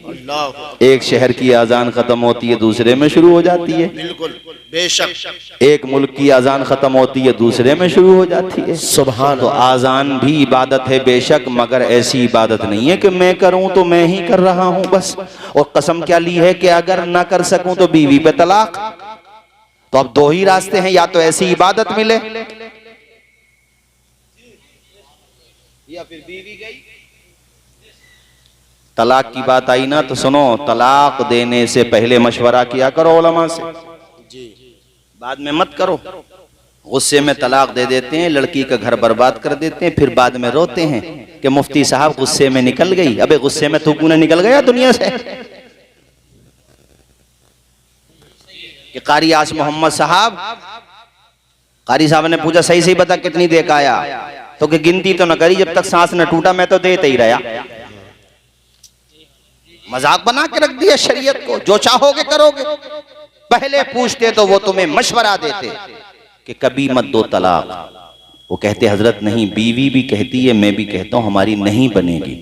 एक शहर की आजान खत्म होती है, दूसरे में शुरू हो जाती है। बिल्कुल बेशक। एक मुल्क की आजान खत्म होती है, दूसरे में शुरू हो जाती है। सुभान। तो आजान भी इबादत है बेशक, मगर ऐसी इबादत नहीं है कि मैं करूं तो मैं ही कर रहा हूं बस। और कसम क्या ली है कि अगर ना कर सकूं तो बीवी पे तलाक। तो अब 2 ही रास्ते हैं, या तो ऐसी इबादत मिले या फिर बीवी गई। तलाक की बात आई ना तो सुनो, तलाक देने से पहले मशवरा किया करो उलमा से, बाद में मत करो। गुस्से में तलाक दे देते हैं, लड़की का घर बर्बाद कर देते हैं, फिर बाद में रोते हैं कि मुफ्ती साहब गुस्से में निकल गई। अबे गुस्से में तू क्यों निकल गया दुनिया से? कि कारी आस मोहम्मद साहब, कारी साहब ने पूछा सही सही बता कितनी देख आया, तो कि गिनती तो न करी, जब तक सांस न टूटा मैं तो देते ही रहा। मजाक बना के रख दिया शरीयत को, जो चाहोगे करोगे। पहले पूछते तो वो तुम्हें मशवरा देते कि कभी मत दो तलाक। वो कहते हजरत नहीं, बीवी भी कहती है, मैं भी कहता हूं हमारी नहीं बनेगी।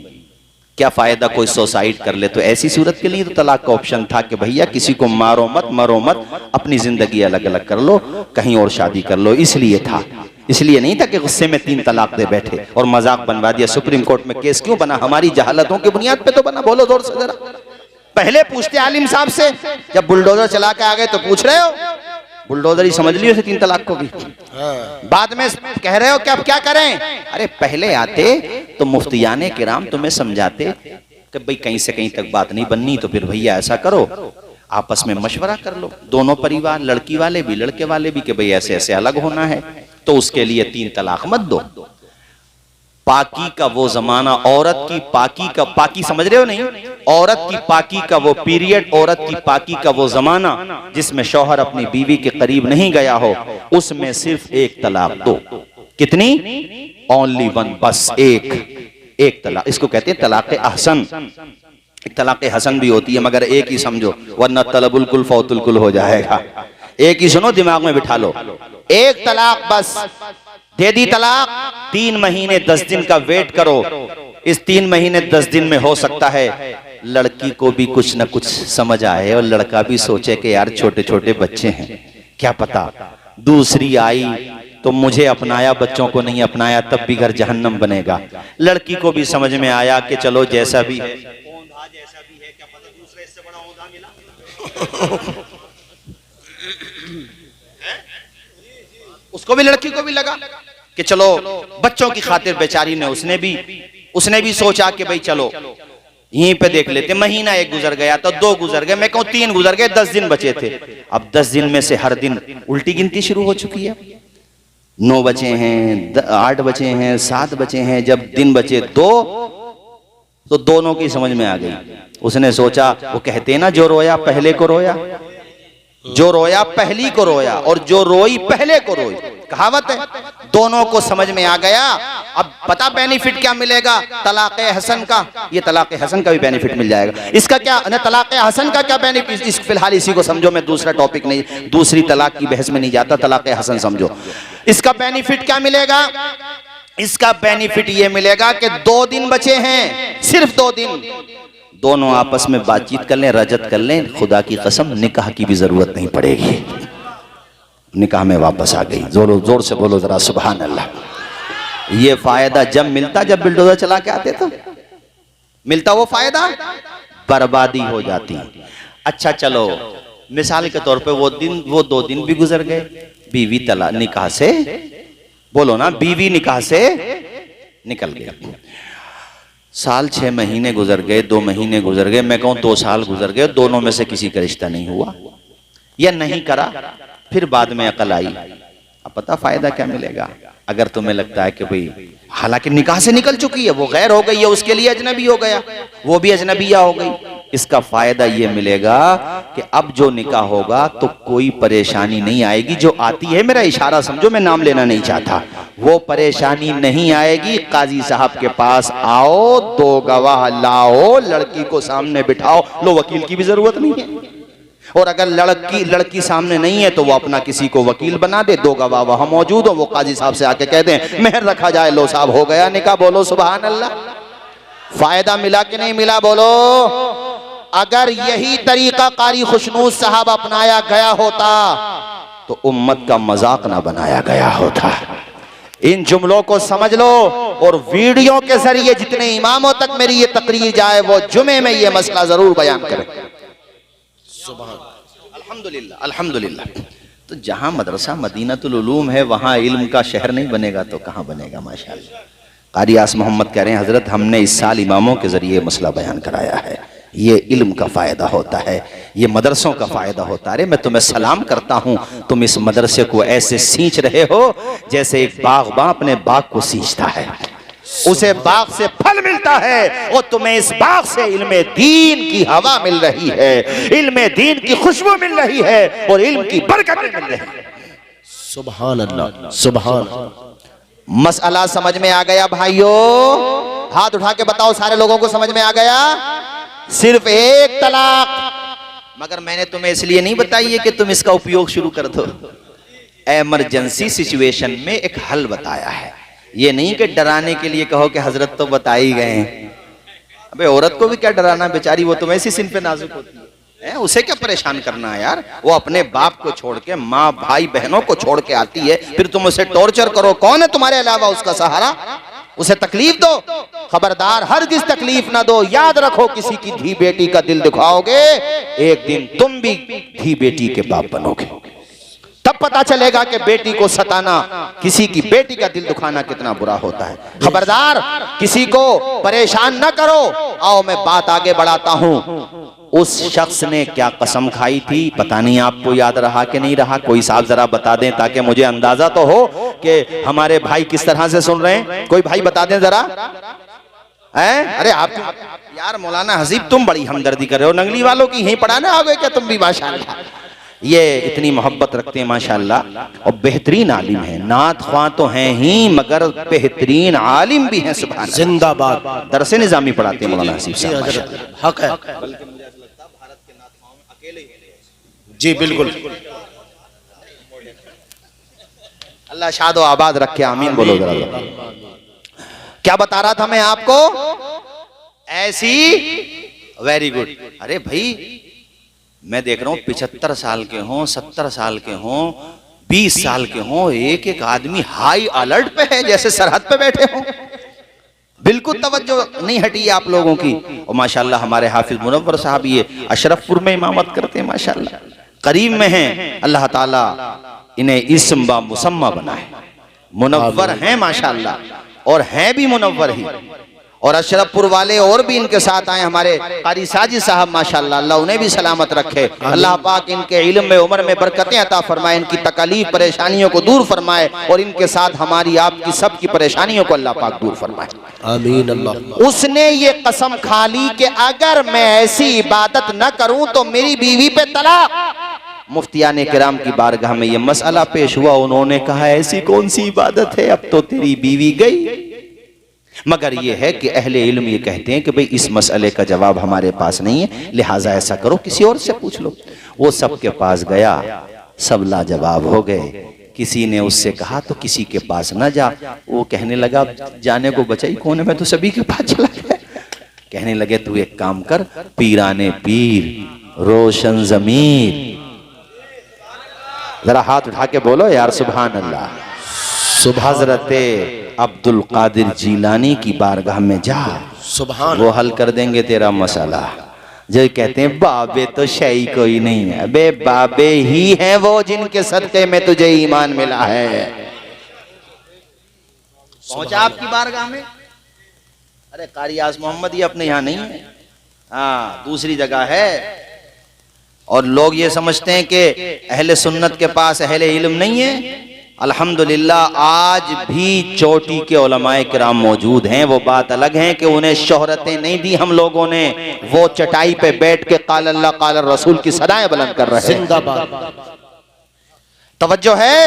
क्या फायदा कोई सुसाइड कर ले। तो ऐसी सूरत के लिए तो तलाक का ऑप्शन था कि भैया किसी को मारो मत, मरो मत, अपनी जिंदगी अलग अलग कर लो, कहीं और शादी कर लो। इसलिए था, इसलिए नहीं था कि गुस्से में 3 तलाक दे बैठे और मजाक बनवा दिया। सुप्रीम कोर्ट में केस क्यों बना? हमारी जहालतों की बुनियाद पे तो बना। बोलो जोर से जरा। पहले पूछते आलिम साहब से, जब बुलडोजर चला के आ गए तो पूछ रहे हो, बुलडोजर ही समझ लियो 3 तलाक को भी। बाद में कह रहे हो कि अब क्या करें? अरे पहले आते तो मुफ्तियाने किराम तुम्हें समझाते कि भाई कहीं से कहीं तक बात नहीं बननी तो फिर भैया ऐसा करो, आपस में मशवरा कर लो, दोनों परिवार, लड़की वाले भी लड़के वाले भी, कि भाई ऐसे ऐसे अलग होना है, तो उसके लिए 3 तलाक मत दो। पाकी का वो जमाना, औरत की पाकी का, पाकी समझ रहे हो नहीं, औरत की पाकी का वो पीरियड, औरत की पाकी का वो जमाना जिसमें शौहर अपनी बीवी के करीब नहीं गया हो, उसमें सिर्फ 1 तलाक दो। कितनी? ओनली 1, बस एक तलाक। इसको कहते हैं तलाक अहसन। एक तलाक हसन भी होती है, मगर एक ही समझो, वरना तलबुल कुल फौतुल कुल हो जाएगा। एक ही सुनो, दिमाग में बिठा लो, 1 तलाक बस। दे दी तलाक, 3 महीने 10 दिन का वेट करो। इस 3 महीने 10 दिन में हो सकता है लड़की को भी कुछ न कुछ समझ आए और लड़का भी सोचे कि यार छोटे छोटे बच्चे हैं, क्या पता दूसरी आई तो मुझे अपनाया, बच्चों को नहीं अपनाया, तब भी घर जहन्नम बनेगा। लड़की को भी समझ में आया कि चलो जैसा भी है, जैसा भी है, क्या पता दूसरे इससे बड़ा औंधा मिला। उसको भी, लड़की को भी लगा कि चलो बच्चों की खातिर बेचारी ने, उसने भी सोचा कि भाई चलो यहीं पे देख लेते। महीना 1 गुजर गया तो 2 गुजर गए, मैं कहूं 3 गुजर गए, 10 दिन बचे थे। अब 10 दिन में से हर दिन उल्टी गिनती शुरू हो चुकी है। 9 बचे हैं, 8 बचे हैं, 7 बचे हैं। जब दिन बचे 2 तो दोनों की समझ में आ गई। उसने सोचा, वो कहते हैं ना, जो रोया पहले को रोया, जो रोया पहली को रोया और जो रोई पहले को रोई, कहावत है। दोनों को समझ में आ गया, अब पता बेनिफिट क्या मिलेगा तलाक हसन का? ये तलाक हसन का भी बेनिफिट मिल जाएगा। इसका क्या तलाक हसन का क्या बेनिफिट, इस फिलहाल इसी को समझो, मैं दूसरा टॉपिक नहीं, दूसरी तलाक की बहस में नहीं जाता, तलाक हसन समझो। इसका बेनिफिट क्या मिलेगा? इसका बेनिफिट ये मिलेगा कि 2 दिन बचे हैं, सिर्फ 2 दिन, दोनों आपस में बातचीत कर लें, रजत कर लें, खुदा की कसम निकाह की भी जरूरत नहीं पड़ेगी, निकाह में वापस आ गई। जोर से बोलो जरा सुभान अल्लाह। ये फायदा जब मिलता, जब बुलडोजर चला के आते तो मिलता वो फायदा, बर्बादी हो जाती। अच्छा चलो मिसाल के तौर पे वो 2 दिन भी गुजर गए, बीवी तला निकाह से, बोलो ना, बीवी निकाह से निकल गई, साल 6 महीने गुजर गए, 2 महीने गुजर गए, मैं कहूं 2 साल गुजर गए, दोनों में से किसी का रिश्ता नहीं हुआ या नहीं करा, फिर बाद में अकल आई, अब पता फायदा क्या मिलेगा? अगर तुम्हें लगता है कि भाई हालांकि निकाह से निकल चुकी है, वो गैर हो गई है, उसके लिए अजनबी हो गया, वो भी अजनबिया हो गई, इसका फायदा ये मिलेगा कि अब जो निकाह होगा तो कोई परेशानी नहीं आएगी। जो आती है, मेरा इशारा समझो, मैं नाम लेना नहीं चाहता, वो परेशानी नहीं आएगी। काजी साहब के पास आओ, 2 गवाह लाओ, लड़की को सामने बिठाओ, लो वकील की भी जरूरत नहीं है, और अगर लड़की सामने नहीं है तो वो अपना किसी को वकील बना दे, 2 गवाह वहां मौजूद हो, वो काजी साहब से आके कह दें मेहर रखा जाए, लो साहब हो गया निकाह। बोलो सुभान अल्लाह। फायदा मिला कि नहीं मिला? बोलो। अगर यही तरीका कारी खुशनूद साहब अपनाया गया होता तो उम्मत का मजाक ना बनाया गया होता। इन जुमलों को समझ लो, और वीडियो के जरिए जितने इमामों तक मेरी ये तकरीर जाए वो जुमे में ये मसला जरूर बयान करें। अल्हम्दुलिल्लाह अल्हम्दुलिल्लाह। तो जहां मदरसा मदीनतुल उलूम है वहां इल्म का शहर नहीं बनेगा तो कहां बनेगा? माशाअल्लाह। कारी आस मोहम्मद कह रहे हैं हजरत हमने इस साल इमामों के जरिए मसला बयान कराया है, ये इल्म का फायदा होता है, ये मदरसों का फायदा होता है। अरे मैं तुम्हें सलाम करता हूं, तुम इस मदरसे को ऐसे सींच रहे हो जैसे एक बागबान अपने बाग को सींचता है, उसे बाग से फल मिलता है, और तुम्हें इस बाग से इल्मे दीन की हवा मिल रही है, इल्मे दीन की खुशबू मिल रही है, और इल्म की बरकतें मिल रही है। सुभान अल्लाह सुभान। मसला समझ में आ गया भाइयों? हाथ उठा के बताओ, सारे लोगों को समझ में आ गया? सिर्फ 1 तलाक, मगर मैंने तुम्हें इसलिए नहीं बताई है कि तुम इसका उपयोग शुरू कर दो, इमरजेंसी सिचुएशन में एक हल बताया है। ये नहीं कि डराने के लिए कहो कि हजरत तो बता ही गए हैं। अबे औरत को भी क्या डराना, बेचारी वो तो वैसी सिन पे नाजुक होती है, उसे क्या परेशान करना है यार? वो अपने बाप को छोड़ के, माँ भाई बहनों को छोड़ के आती है, फिर तुम उसे टॉर्चर करो, कौन है तुम्हारे अलावा उसका सहारा? उसे तकलीफ दो, खबरदार हरगिज़ तकलीफ ना दो। याद रखो, किसी की धी बेटी का दिल दुखाओगे, एक दिन तुम भी धी बेटी के बाप बनोगे, तब पता चलेगा कि बेटी को सताना, किसी की बेटी का दिल दुखाना कितना बुरा होता है। खबरदार किसी को परेशान न करो। आओ मैं बात आगे बढ़ाता हूं। उस शख्स ने क्या कसम खाई थी, पता नहीं आपको याद रहा कि नहीं रहा? कोई साहब जरा बता दें ताकि मुझे अंदाजा तो हो कि हमारे भाई किस तरह से सुन रहे हैं। कोई भाई बता दें जरा। अरे आप यार मौलाना हसीब तुम बड़ी हमदर्दी कर रहे हो, नंगली वालों की यहीं पढ़ाने आ गए क्या तुम भी? माशाअल्लाह, ये इतनी मोहब्बत रखते हैं माशाअल्लाह, और बेहतरीन आलिम है। नात ख्वां तो हैं ही मगर बेहतरीन आलिम भी हैं। सुभान अल्लाह, जिंदाबाद। दरसे निजामी पढ़ाते हैं मौलाना हसीब साहब माशाअल्लाह। हक है जी, बिल्कुल। अल्लाह शाद व आबाद रखे, आमीन बोलो जरा। क्या बता रहा था मैं आपको? ऐसी वेरी गुड। अरे भाई मैं देख रहा हूं 75 साल के हों, 70 साल के हों, 20 साल के हों, एक एक आदमी हाई अलर्ट पे है, जैसे सरहद पे बैठे हों। बिल्कुल तवज्जो नहीं हटी है आप लोगों की। और माशाल्लाह हमारे हाफिज मुनव्वर साहब ये अशरफपुर में इमामत करते हैं माशाल्लाह, करीब में हैं। अल्लाह ताला इन्हें इस्म व मुसम्मा बनाए। मुनव्वर हैं माशाल्लाह, और हैं भी मुनव्वर ही। और अशरफपुर वाले और भी इनके साथ आए, हमारे कारी साजिद साहब माशाल्लाह, अल्लाह उन्हें भी सलामत रखे। अल्लाह पाक इनके इल्म में उम्र में बरकतें अता फरमाए, इनकी तकलीफ परेशानियों को दूर फरमाए, और इनके साथ हमारी आपकी सबकी परेशानियों को अल्लाह पाक दूर फरमाए, आमीन अल्लाह। उसने ये कसम खा ली कि अगर मैं ऐसी इबादत न करूं तो मेरी बीवी पे तलाक। मुफ्तियाने किराम की बारगाह में ये मसला पेश हुआ, उन्होंने कहा ऐसी कौन सी इबादत है, अब तो तेरी बीवी गई, मगर ये है कि अहले इल्म ये कहते हैं कि भाई इस मसले का जवाब हमारे पास नहीं है, लिहाजा ऐसा करो किसी और से पूछ लो। वो सबके पास गया, सब लाजवाब हो गए। किसी ने उससे कहा तो किसी के पास न जा। वो कहने लगा जाने को बचा ही कौन है, मैं तो सभी के पास चला गया। कहने लगे तू एक काम कर, पीराने पीर रोशन ज़मीर, जरा हाथ उठा के बोलो यार सुभान अल्लाह। हजरत अब्दुल कादिर जीलानी की बारगाह में जा, सुभान वो हल कर देंगे तेरा मसला। जो कहते हैं बाबे तो शई कोई नहीं है, बे बाबे ही हैं वो जिनके सदक़े में तुझे ईमान मिला है। पहुंचा आपकी बारगाह में? अरे कारी आज़ मोहम्मद ये अपने यहाँ नहीं है, हाँ दूसरी जगह है। और लोग ये समझते हैं कि अहले सुन्नत के पास अहले इल्म नहीं है। अल्हम्दुलिल्लाह आज भी चोटी के उलमाए किराम मौजूद हैं। वो बात अलग है कि उन्हें शोहरतें नहीं दी हम लोगों ने, वो चटाई पे बैठ के काल अल्लाह काल रसूल की सदाएं बुलंद कर रहे हैं। जिंदाबाद। तवज्जो है,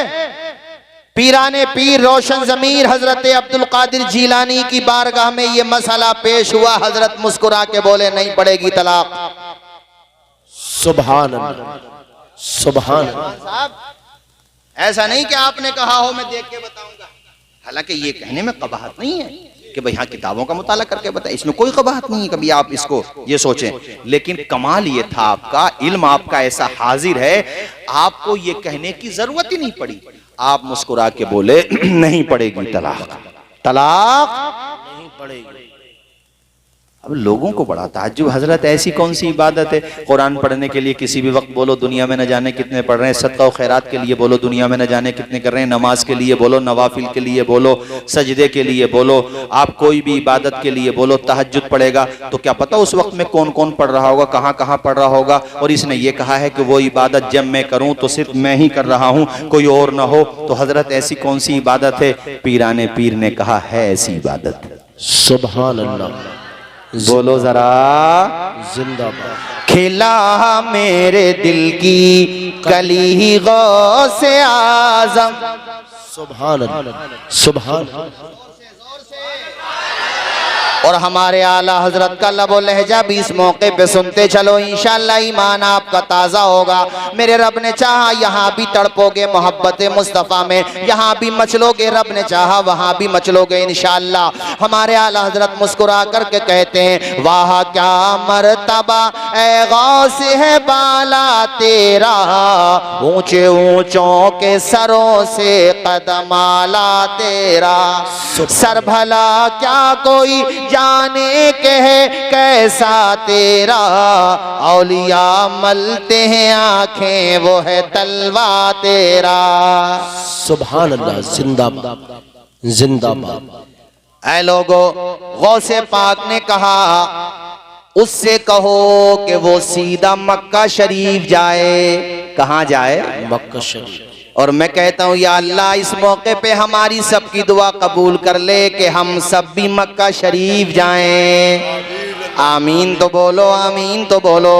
पीराने पीर रोशन ज़मीर हजरत अब्दुल कादिर जीलानी की बारगाह में ये मसला पेश हुआ। हजरत मुस्कुरा के बोले नहीं पड़ेगी तलाक। सुभान अल्लाह, सुभान साहब ऐसा नहीं कि आपने कहा हो मैं देख के बताऊंगा। हालांकि ये कहने में कबाहत नहीं है कि भाई हाँ किताबों का मुताला करके बताए, इसमें कोई कबाहत नहीं है, कभी आप इसको ये सोचें। लेकिन कमाल ये था आपका इल्म, आपका ऐसा हाजिर है, आपको ये कहने की जरूरत ही नहीं पड़ी। आप मुस्कुरा के बोले नहीं पड़ेगी तलाक, तलाक नहीं पड़ेगी। अब लोगों को बड़ा ताज्जुब, हजरत ऐसी कौन सी इबादत है? कुरान पढ़ने के लिए किसी भी वक्त बोलो दुनिया में न जाने कितने पढ़ रहे हैं, सदका और खैरात के लिए बोलो दुनिया में न जाने कितने कर रहे हैं, नमाज के लिए बोलो, नवाफिल के लिए बोलो, सजदे के लिए बोलो, आप कोई भी इबादत के लिए बोलो, तहज्जुद पढ़ेगा तो क्या पता उस वक्त में कौन कौन पढ़ रहा होगा, कहाँ कहाँ पढ़ रहा होगा। और इसने ये कहा है कि वो इबादत जब मैं करूँ तो सिर्फ मैं ही कर रहा हूँ, कोई और ना हो। तो हजरत ऐसी कौन सी इबादत है? पीराने पीर ने कहा है ऐसी इबादत। सुभान अल्लाह, बोलो जरा जिंदाबाद। खिला मेरे दिल की कली गौसे आज़म। सुभान अल्लाह, सुभान अल्लाह। और हमारे आला हजरत का लबो लहजा भी इस मौके पे सुनते चलो, इंशाअल्लाह ईमान आपका ताज़ा होगा। मेरे रब ने चाहा यहाँ भी तड़पोगे मोहब्बत मुस्तफ़ा में, यहाँ भी मचलोगे, रब ने चाहा वहाँ भी मचलोगे इंशाअल्लाह। हमारे आला हजरत मुस्कुरा करके कहते हैं वाह क्या मर्तबा ए गौस है बाला तेरा, ऊंचे ऊंचों के सरों से कदम आला तेरा। सर भला क्या कोई जाने के है कैसा तेरा, औलिया मलते हैं आंखें वो है तलवा तेरा। सुभान अल्लाह, जिंदाबाद, जिंदाबाद। ऐ लोगो, गौसे पाक ने कहा उससे कहो कि वो सीधा मक्का शरीफ जाए। कहाँ जाए? मक्का शरीफ। और मैं कहता हूँ या अल्लाह इस मौके पे हमारी सबकी दुआ कबूल कर ले कि हम सब भी मक्का शरीफ जाएं। आमीन तो बोलो, आमीन तो बोलो।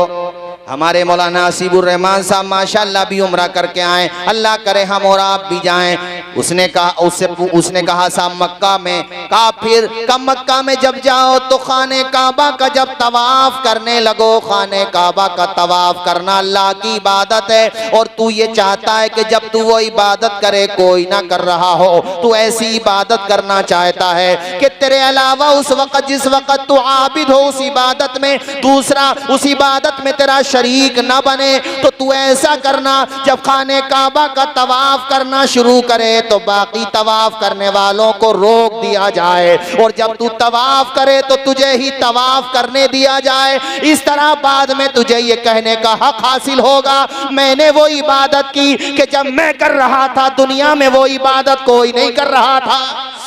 हमारे मौलाना हसीबुर रहमान साहब माशाअल्लाह भी उम्रा करके आए, अल्लाह करे हम और आप भी जाएं। उसने कहा साहब मक्का में, कहा फिर कब मक्का में जब जाओ तो खाने काबा का जब तवाफ करने लगो, खाने काबा का तवाफ करना अल्लाह की इबादत है। और तू ये चाहता है कि जब तू वो इबादत करे कोई ना कर रहा हो, तू ऐसी इबादत करना चाहता है कि तेरे अलावा उस वक्त जिस वक्त तू आबिद हो उस इबादत में दूसरा उस इबादत में तेरा शरीक न बने। तो तू ऐसा करना जब खाने काबा का तवाफ करना शुरू करे तो बाकी तवाफ करने वालों को रोक दिया जाए, और जब तू तवाफ करे तो तुझे ही तवाफ करने दिया जाए। इस तरह बाद में तुझे ये कहने का हक हासिल होगा मैंने वो इबादत की कि जब मैं कर रहा था दुनिया में वो इबादत कोई नहीं कर रहा था।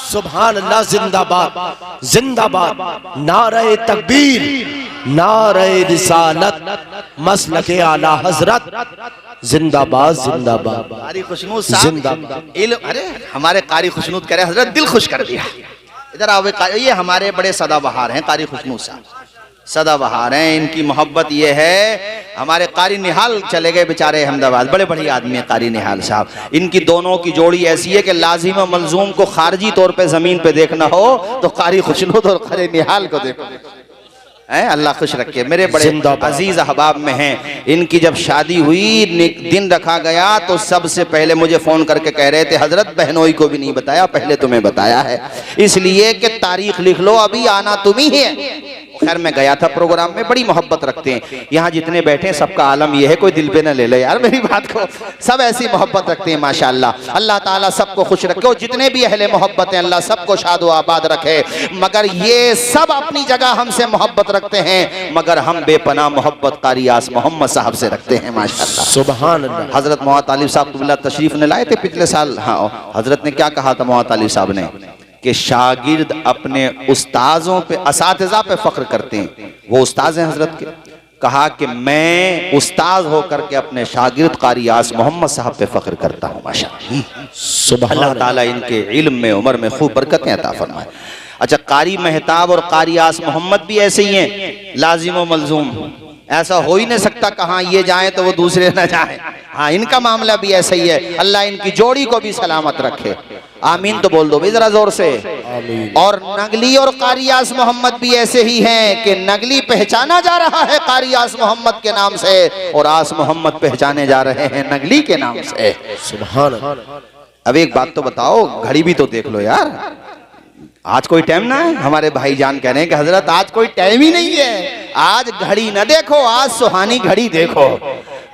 सुभान अल्लाह, जिंदाबाद, जिंदाबाद। नारे तकबीर, नारे रिसालत, मसलके आला हजरत, जिंदाबाद, जिंदाबाद। कारी खुशनूद साहब, अरे हमारे कारी खुशनूद करे हजरत दिल खुश कर दिया। इधर आओ, ये हमारे बड़े सदाबहार हैं कारी खुशनूद साहब। सदाबहार हैं, इनकी मोहब्बत ये है। हमारे कारी निहाल चले गए बेचारे अहमदाबाद, बड़े बड़े आदमी हैं कारी निहाल साहब। इनकी दोनों की जोड़ी ऐसी है कि लाजिम और मलजूम को खारजी तौर पे जमीन पे देखना हो तो कारी खुशनुद और कारी निहाल को देखो। अल्लाह खुश रखे। मेरे बड़े अजीज अहबाब में हैं, इनकी जब शादी हुई, दिन रखा गया तो सबसे पहले मुझे फोन करके कह रहे थे हजरत बहनोई को भी नहीं बताया, पहले तुम्हें बताया है इसलिए कि तारीख लिख लो, अभी आना तुम ही है। खैर मैं गया था प्रोग्राम में, बड़ी मोहब्बत रखते हैं यहाँ जितने बैठे हैं, सबका आलम यह है, कोई दिल पे न ले लो यार मेरी बात को, सब ऐसी मोहब्बत रखते हैं माशाअल्लाह। अल्लाह ताला सबको खुश रखे और जितने भी अहले मोहब्बत हैं अल्लाह सबको शाद व आबाद रखे। मगर ये सब अपनी जगह हमसे मोहब्बत रखते हैं, मगर हम बेपनाह मोहब्बत कारी आस मोहम्मद साहब से रखते हैं माशाअल्लाह। सुभान अल्लाह। हजरत मोहम्मद तालिब साहब तशरीफ ने लाए थे पिछले साल। हाँ, हजरत ने क्या कहा था मोहम्मद तालिब साहब ने कि शागिर्द अपने उस्ताजों पे, असातिज़ा पे फख्र करते हैं। वो उस्ताज हैं हजरत के। कहा कि मैं उस्ताज होकर के अपने शागिर्द कारी आस मोहम्मद साहब पे फख्र करता हूँ माशाअल्लाह। अल्लाह ताला इनके इल्म में, उम्र में खूब बरकतें अता फरमाए। अच्छा, कारी महताब और कारी आस मोहम्मद भी ऐसे ही हैं, लाजिम व मलजूम। ऐसा हो ही नहीं सकता कहाँ ये जाए तो वो दूसरे न जाए। हाँ, इनका मामला भी ऐसा ही है। अल्लाह इनकी जोड़ी को भी सलामत रखे। आमीन तो बोल दो भाई जरा जोर से। और नगली और कारियास मोहम्मद भी ऐसे ही हैं कि नगली पहचाना जा रहा है कारियास मोहम्मद के नाम से और आस मोहम्मद पहचाने जा रहे हैं नगली के नाम से। सुभान अल्लाह। अब एक बात तो बताओ, घड़ी भी तो देख लो यार, आज कोई टाइम ना है। हमारे भाईजान कह रहे हैं कि हजरत आज कोई टाइम ही नहीं है, आज घड़ी न देखो, आज सुहानी घड़ी देखो,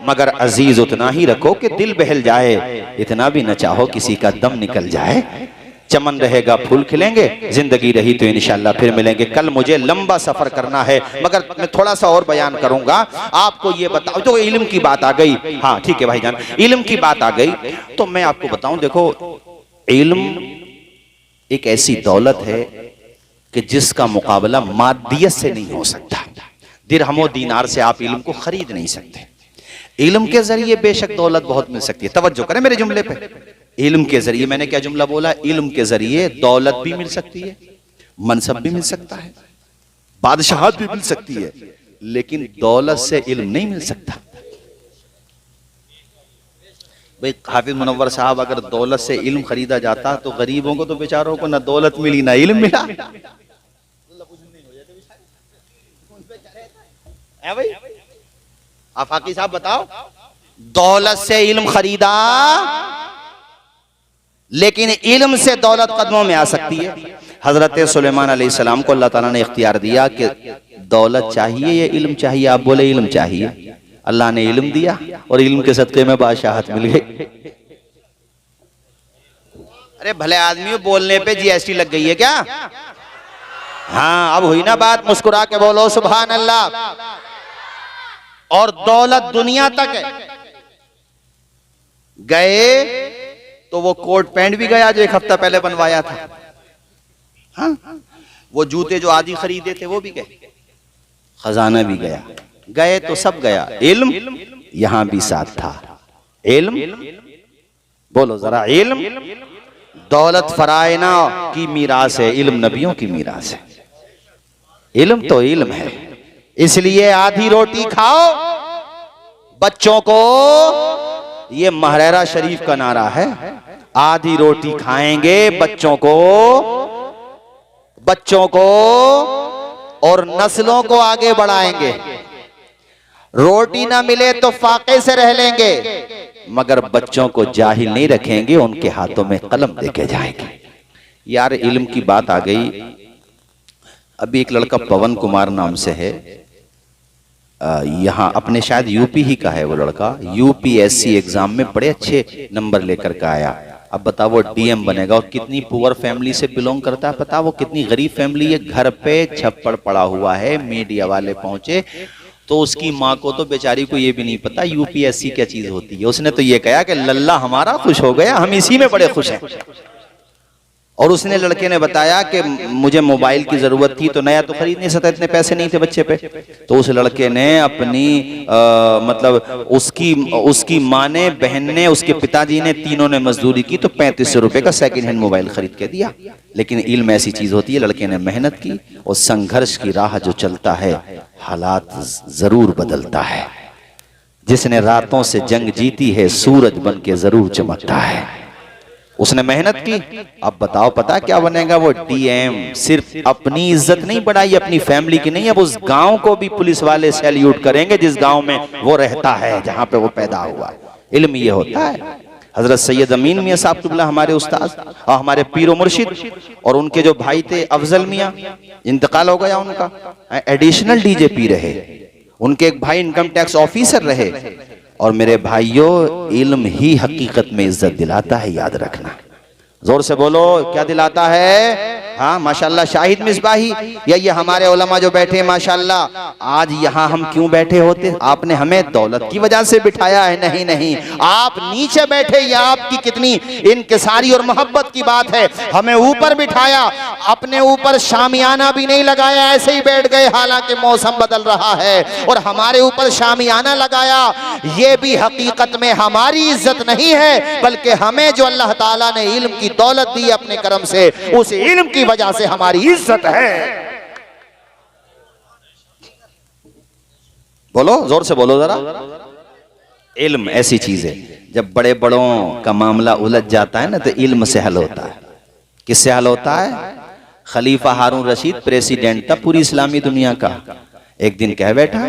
मगर अजीज उतना ही रखो कि दिल बहल जाए, इतना भी न चाहो किसी का दम निकल जाए। चमन रहेगा फूल खिलेंगे, जिंदगी रही तो इंशाल्लाह फिर मिलेंगे। कल मुझे लंबा सफर करना है, मगर मैं थोड़ा सा और बयान करूंगा। आपको ये बताओ, तो इल्म की बात आ गई। हाँ ठीक है भाईजान, इल्म की बात आ गई तो मैं आपको बताऊं, देखो इल्म एक ऐसी दौलत है कि जिसका मुकाबला मादियत से नहीं हो सकता। दिरहमो दीनार से आप इल्म को खरीद नहीं सकते। इल्म के जरिए बेशक दौलत बहुत मिल सकती है। तवज्जो करें मेरे जुमले पे। इल्म के जरिए, मैंने क्या जुमला बोला, इल्म के जरिए दौलत भी मिल सकती है, मनसब भी मिल सकता है, बादशाहत भी मिल सकती है, लेकिन दौलत से इल्म नहीं मिल सकता। भाई हाफिज मुनव्वर साहब, अगर दौलत से इल्म खरीदा जाता तो गरीबों को तो बेचारों को ना दौलत मिली ना इल्म मिला। भाई आफाकी साहब बताओ, दौलत से इल्म खरीदा, लेकिन इल्म से दौलत कदमों में आ सकती है। हजरत सुलेमान अलैहिस्सलाम को अल्लाह ताला ने इख्तियार दिया कि दौलत चाहिए या इल्म चाहिए। आप बोले इल्म चाहिए, अल्लाह ने इल्म दिया और इल्म के सदके में बादशाहत मिल गई। अरे भले आदमी बोलने पे जीएसटी लग गई है क्या? हाँ, अब हुई ना बात, मुस्कुरा के बोलो सुभान अल्लाह। और दौलत दुनिया तक है। गए तो वो कोट पैंट भी गया जो एक हफ्ता पहले बनवाया था। हाँ, वो जूते जो आदि खरीदे थे वो भी गए, खजाना भी गया। गए तो सब गया, इल्म यहां भी साथ था। इल्म बोलो जरा, इल्म दौलत फरायना की मीरास है, इल्म नबियों की मीरास है। इल्म तो इल्म है, इसलिए आधी रोटी खाओ बच्चों को, ये महरेरा शरीफ का नारा है। आधी रोटी खाएंगे बच्चों को और नस्लों को आगे बढ़ाएंगे। रोटी ना मिले तो फाके से रह लेंगे, मगर बच्चों को जाहिल नहीं रखेंगे, उनके हाथों में कलम देके जाएंगे। यार इल्म की बात आ गई। अभी एक लड़का पवन कुमार नाम से है, यहाँ अपने शायद यूपी ही का है वो लड़का। यूपीएससी एग्जाम में बड़े अच्छे नंबर लेकर के आया। अब बताओ वो डीएम बनेगा, और कितनी पुअर फैमिली से बिलोंग करता है पता, वो कितनी गरीब फैमिली है। घर पे छप्पड़ पड़ा हुआ है, मीडिया वाले पहुंचे तो उसकी माँ को तो बेचारी को ये भी नहीं पता यूपीएससी क्या चीज होती है। उसने तो ये कहा कि लल्ला हमारा खुश हो गया, हम इसी में बड़े खुश हैं। और उसने, लड़के ने बताया कि मुझे मोबाइल की जरूरत थी तो नया तो खरीद नहीं सकता, इतने पैसे नहीं थे बच्चे पे। तो उस लड़के ने अपनी मतलब उसकी माँ ने, बहन ने, उसके पिताजी ने, तीनों ने मजदूरी की तो 3500 रुपए का सेकंड हैंड मोबाइल खरीद के दिया। लेकिन इल्म ऐसी चीज होती है, लड़के ने मेहनत की और संघर्ष की राह जो चलता है हालात जरूर बदलता है। जिसने रातों से जंग जीती है सूरज बन के जरूर चमकता है। उसने मेहनत की, अब बताओ पता क्या बनेगा? वो डीएम। सिर्फ अपनी इज्जत नहीं बढ़ाई, अपनी फैमिली की नहीं, अब उस गांव को भी पुलिस वाले सैल्यूट करेंगे जिस गांव में वो रहता है, जहां पे वो पैदा हुआ। इल्म ये होता है। हजरत सैयद अमीन मियां साहब क़िबला हमारे उस्ताद और हमारे पीर मुर्शिद, और उनके जो भाई थे अफजल मियां, इंतकाल हो गया उनका, एडिशनल डीजेपी रहे। उनके एक भाई इनकम टैक्स ऑफिसर रहे। और मेरे भाइयों, इल्म ही हकीकत में इज्जत दिलाता है, याद रखना। जोर से बोलो, क्या दिलाता है? हाँ माशाल्लाह, शाहिद मिसबाही या ये हमारे उलमा जो बैठे हैं माशाल्लाह, आज यहाँ हम क्यों बैठे होते? आपने हमें दौलत की वजह से बिठाया है? नहीं नहीं, आप नीचे बैठे, ये आपकी कितनी इनकिसारी और मोहब्बत की बात है। हमें ऊपर बिठाया, अपने ऊपर शामियाना भी नहीं लगाया, ऐसे ही बैठ गए, हालांकि मौसम बदल रहा है। और हमारे ऊपर शामियाना लगाया, ये भी हकीकत में हमारी इज्जत नहीं है, बल्कि हमें जो अल्लाह ताला ने इल्म की दौलत दी अपने करम से, उस इल्म की वजह से हमारी इज्जत है। बोलो, जोर से बोलो जरा। इल्म ऐसी चीज है, जब बड़े बड़ों का मामला उलझ जाता है ना, तो इल्म से हल होता है। किससे हल होता है? खलीफा हारून रशीद प्रेसिडेंट था पूरी इस्लामी दुनिया का। एक दिन कह बैठा,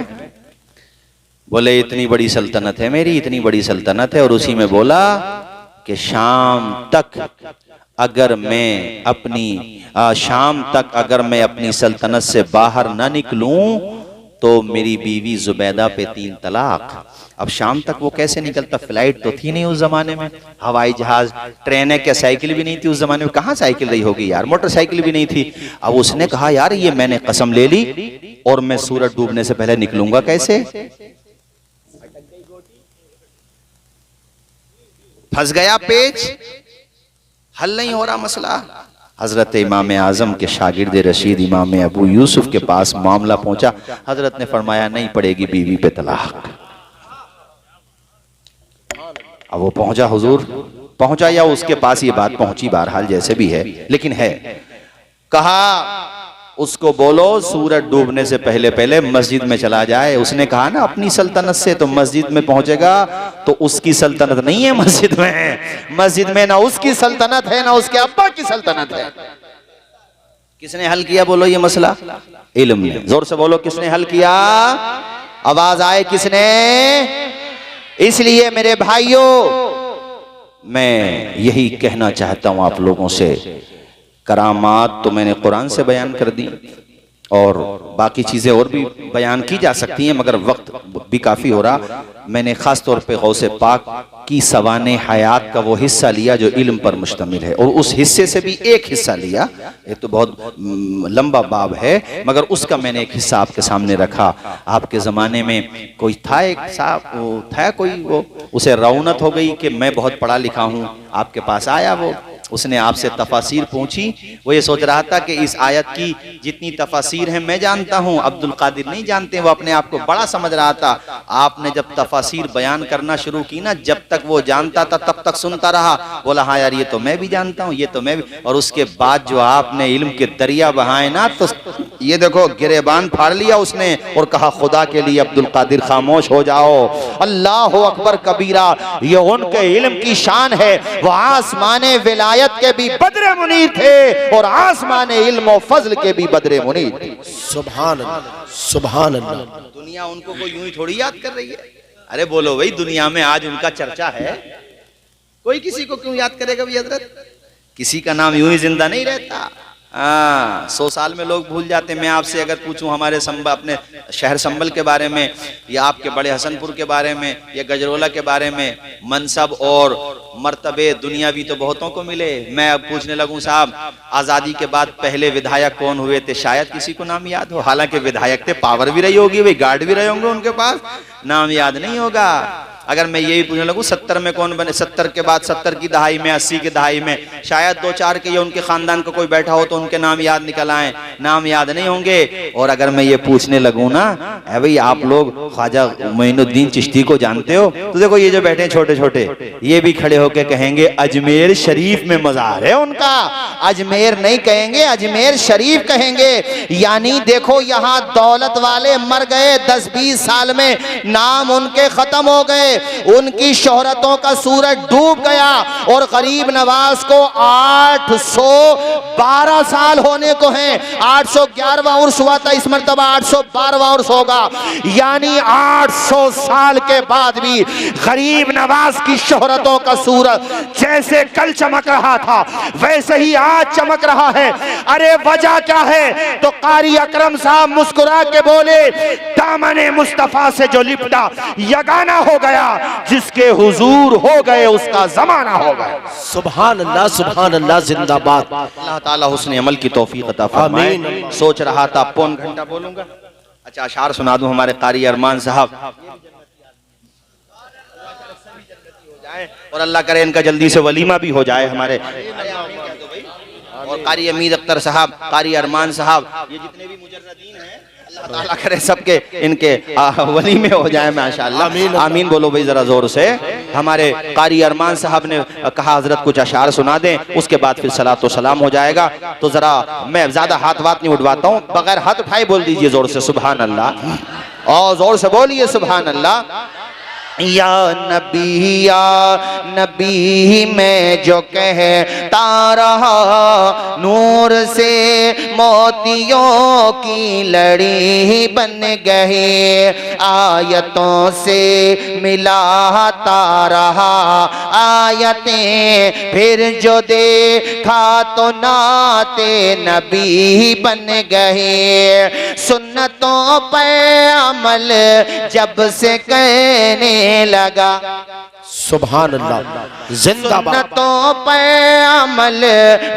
बोले इतनी बड़ी सल्तनत है मेरी, इतनी बड़ी सल्तनत है, और उसी में बोला कि शाम तक अगर मैं अपनी सल्तनत से बाहर ना निकलूं तो मेरी बीवी जुबैदा पे 3 तलाक। अब शाम तक वो कैसे निकलता? फ्लाइट तो थी नहीं उस जमाने में, हवाई जहाज, ट्रेनें, क्या साइकिल भी नहीं थी उस जमाने में। कहाँ साइकिल रही होगी यार, मोटरसाइकिल भी नहीं थी। अब उसने कहा यार ये मैंने कसम ले ली और मैं सूरज डूबने से पहले निकलूंगा कैसे? फंस गया पेच, हल नहीं हो रहा मसला। हजरत इमाम आजम के शागिर्द रशीद इमाम अबू यूसुफ के पास मामला पहुंचा। हजरत ने फरमाया नहीं पड़ेगी बीवी पे तलाक। अब वो पहुंचा, हुजूर पहुंचा या उसके पास ये बात पहुंची, बहरहाल जैसे भी है, लेकिन है। कहा उसको बोलो सूरज डूबने से पहले पहले मस्जिद में चला जाए। उसने कहा ना अपनी सल्तनत से, तो मस्जिद में पहुंचेगा तो उसकी सल्तनत नहीं है मस्जिद में। मस्जिद में ना उसकी सल्तनत है ना उसके अब्बा की सल्तनत है। किसने हल किया बोलो ये मसला? इल्म ने। जोर से बोलो, किसने हल किया? आवाज आए किसने? इसलिए मेरे भाइयों, मैं यही कहना चाहता हूं आप लोगों से, करामात तो मैंने कुरान से बयान कर दी और बाकी चीज़ें और भी बयान की जा सकती हैं, मगर वक्त भी काफ़ी हो रहा। मैंने ख़ास तौर पे गौसे पाक की सवाने हयात का वो हिस्सा लिया जो इल्म पर मुश्तमिल है, और उस हिस्से से भी एक हिस्सा लिया। ये तो बहुत लंबा बाब है, मगर उसका मैंने एक हिस्सा आपके सामने रखा। आपके ज़माने में कोई था, एक साहब था कोई, वो उसे रौनत हो गई कि मैं बहुत पढ़ा लिखा हूँ। आपके पास आया वो, उसने आपसे तफासीर पूछी। वो ये सोच रहा था कि इस आयत की जितनी तफासीर है मैं जानता हूँ, अब्दुल कादिर नहीं जानते। वो अपने आप को बड़ा समझ रहा था। आपने जब तफासीर बयान करना शुरू की ना, जब तक वो जानता था तब तक सुनता रहा। बोला हाँ यार ये तो मैं भी जानता हूँ, ये तो मैं भी। और उसके बाद जो आपने इल्म के दरिया बहाए ना, तो ये देखो गिरेबान फाड़ लिया उसने और कहा खुदा के लिए अब्दुल कादिर खामोश हो जाओ। अल्लाह अकबर कबीरा, ये उनके इल्म की शान है। वो आसमाने विलायत के भी बदरे मुनीर थे और आसमाने इल्म और फजल के भी बदरे मुनीर थे। सुभान अल्लाह, सुभान अल्लाह। दुनिया उनको कोई यूं ही थोड़ी याद कर रही है। अरे बोलो भाई, दुनिया में आज उनका चर्चा है, कोई किसी को क्यों याद करेगा भाई हजरत? किसी का नाम यूं ही जिंदा नहीं रहता। 100 साल में लोग भूल जाते। मैं आपसे अगर पूछूं हमारे अपने शहर संभल के बारे में, या आपके बड़े हसनपुर के बारे में, या गजरोला के बारे में, मनसब और मर्तबे दुनियावी तो बहुतों को मिले। मैं अब पूछने लगूं साहब आज़ादी के बाद पहले विधायक कौन हुए थे, शायद किसी को नाम याद हो। हालांकि विधायक थे, पावर भी रही होगी, वे गार्ड भी रहे होंगे उनके पास, नाम याद नहीं होगा। अगर मैं यही पूछने लगूं 70 में कौन बने, 70 के बाद 70 की दहाई में, 80 की दहाई में शायद 2-4 के या उनके खानदान का कोई बैठा हो तो उनके नाम याद निकल आए, नाम याद नहीं होंगे। और अगर मैं ये पूछने लगूं ना, है भाई आप लोग ख्वाजा मोइनुद्दीन चिश्ती को जानते हो, तो देखो ये जो बैठे छोटे छोटे ये भी खड़े होके कहेंगे अजमेर शरीफ में मजार है उनका। अजमेर नहीं कहेंगे, अजमेर शरीफ कहेंगे। यानी देखो यहाँ दौलत वाले मर गए 10-20 साल में, नाम उनके खत्म हो गए, उनकी शोहरतों का सूरज डूब गया। और गरीब नवाज को 812 साल होने को हैं। 811वां उर्स हुआ था, इस मरतबा 812वां उर्स होगा। यानी 800 साल के बाद भी गरीब नवाज की शोहरतों का सूरज जैसे कल चमक रहा था वैसे ही आज चमक रहा है। अरे वजह क्या है? तो कारी अकरम साहब मुस्कुरा के बोले, दामने मुस्तफा से जो लिपटा यगाना हो गया, जिसके हुजूर हो गए उसका जमाना हो गया। सुभान अल्लाह, सुभान अल्लाह, जिंदाबाद। अल्लाह ताला हुस्न अमल की तौफीक अता फरमाए। सोच रहा था पौन घंटा बोलूंगा, अच्छा अशार सुना दूं हमारे कारी अरमान साहब, और अल्लाह करे इनका जल्दी से वलीमा भी हो जाए हमारे। और कारी अमीद अख्तर साहब, कारी अरमान साहब, ये जितने भी मुजर्रदीन हैं अल्लाह ताला करे सबके इनके वलीमे हो जाए माशाअल्लाह। आमीन बोलो भाई जरा जोर से। हमारे कारी अरमान साहब ने कहा हजरत कुछ अशार सुना दें, उसके बाद फिर सलातो सलाम हो जाएगा। तो जरा मैं ज्यादा हाथ वात नहीं उठवाता हूँ, बगैर हाथ उठाए बोल दीजिए जोर से सुभान अल्लाह, और जोर से बोलिए सुभान अल्लाह। या नबी मैं जो कहता रहा, नूर से मोतियों की लड़ी बन गए, आयतों से मिलाता रहा आयतें, फिर जो देखा तो नाते नबी बन गए। सुन्नतों पर अमल जब से कहने लगा, सुभान अल्लाह, जिंदाबाद। सुन्नतों पे अमल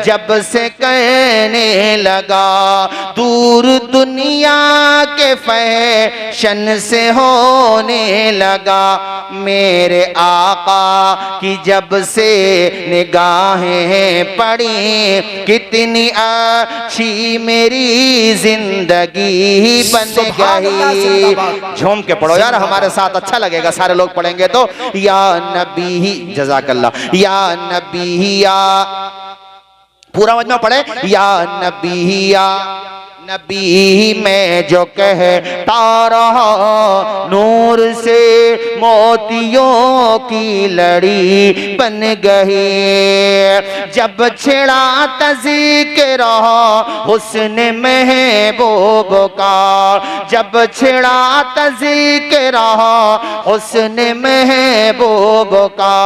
जब से कहने लगा, दूर दुनिया के फैशन से होने लगा, मेरे आका की जब से निगाहें पड़ी, कितनी अच्छी मेरी जिंदगी बन गई। झूम के पढ़ो यार, हमारे साथ अच्छा लगेगा, सारे लोग पढ़ेंगे तो। या नबी, जज़ाकल्लाह, या नबी, या पूरा मजमा पढ़े, या नबी, या नबी मैं जो कहता रहा, नूर से मोतियों की लड़ी बन गई, जब छिड़ा तज़िक्र हुस्न महबूब का, जब छिड़ा तज़िक्र हुस्न महबूब का,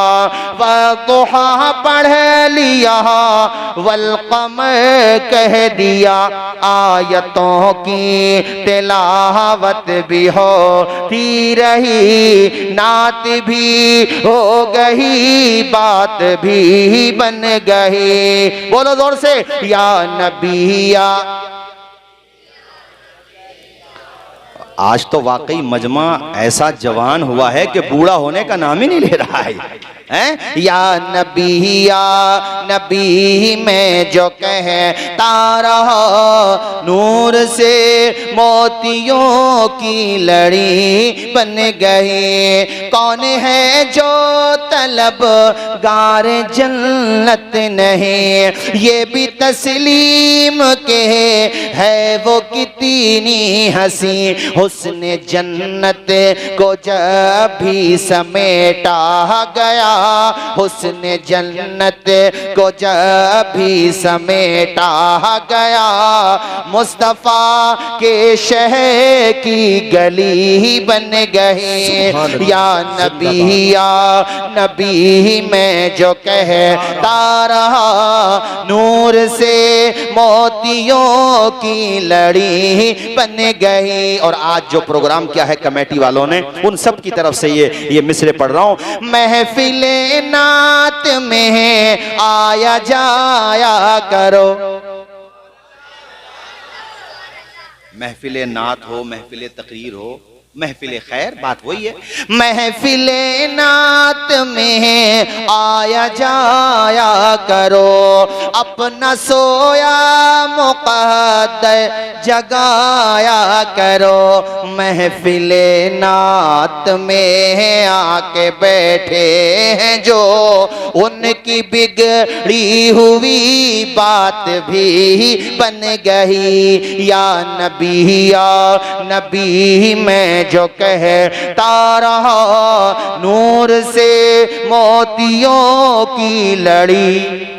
वदुहा पढ़ लिया वल्क़मर कह दिया, आयतों की तिलावत भी होती रही, नात भी हो गई, बात भी बन गई। बोलो जोर से, या नबी, या। आज तो वाकई मजमा ऐसा जवान हुआ है कि बूढ़ा होने का नाम ही नहीं ले रहा है, हैं? या नबी मैं जो कहता रहा, नूर से मोतियों की लड़ी बन गई, कौन है जो तलब गार जन्नत नहीं, ये भी तस्लीम के है वो कितनी हंसी, हुस्न जन्नत को जब भी समेटा गया, हुस्न जन्नत को जब भी समेटा गया, मुस्तफा के शहर की गली बन गई। या नबी, या नबी मैं जो कहता रहा, नूर से मोतियों की लड़ी बन गई। और आज जो प्रोग्राम किया है कमेटी वालों ने, उन सब की तरफ से ये मिसरे पढ़ रहा हूं। महफिले नात में आया जाया करो, महफिले नात हो, महफिले तकरीर हो, महफिल खैर, बात वही है। महफिल नात में आया जाया करो, अपना सोया मुक़द्दर जगाया करो। महफिल नात में आके बैठे हैं जो, उनकी बिगड़ी हुई बात भी बन गई। या नबी मैं जो कहता रहा, नूर से मोतियों की लड़ी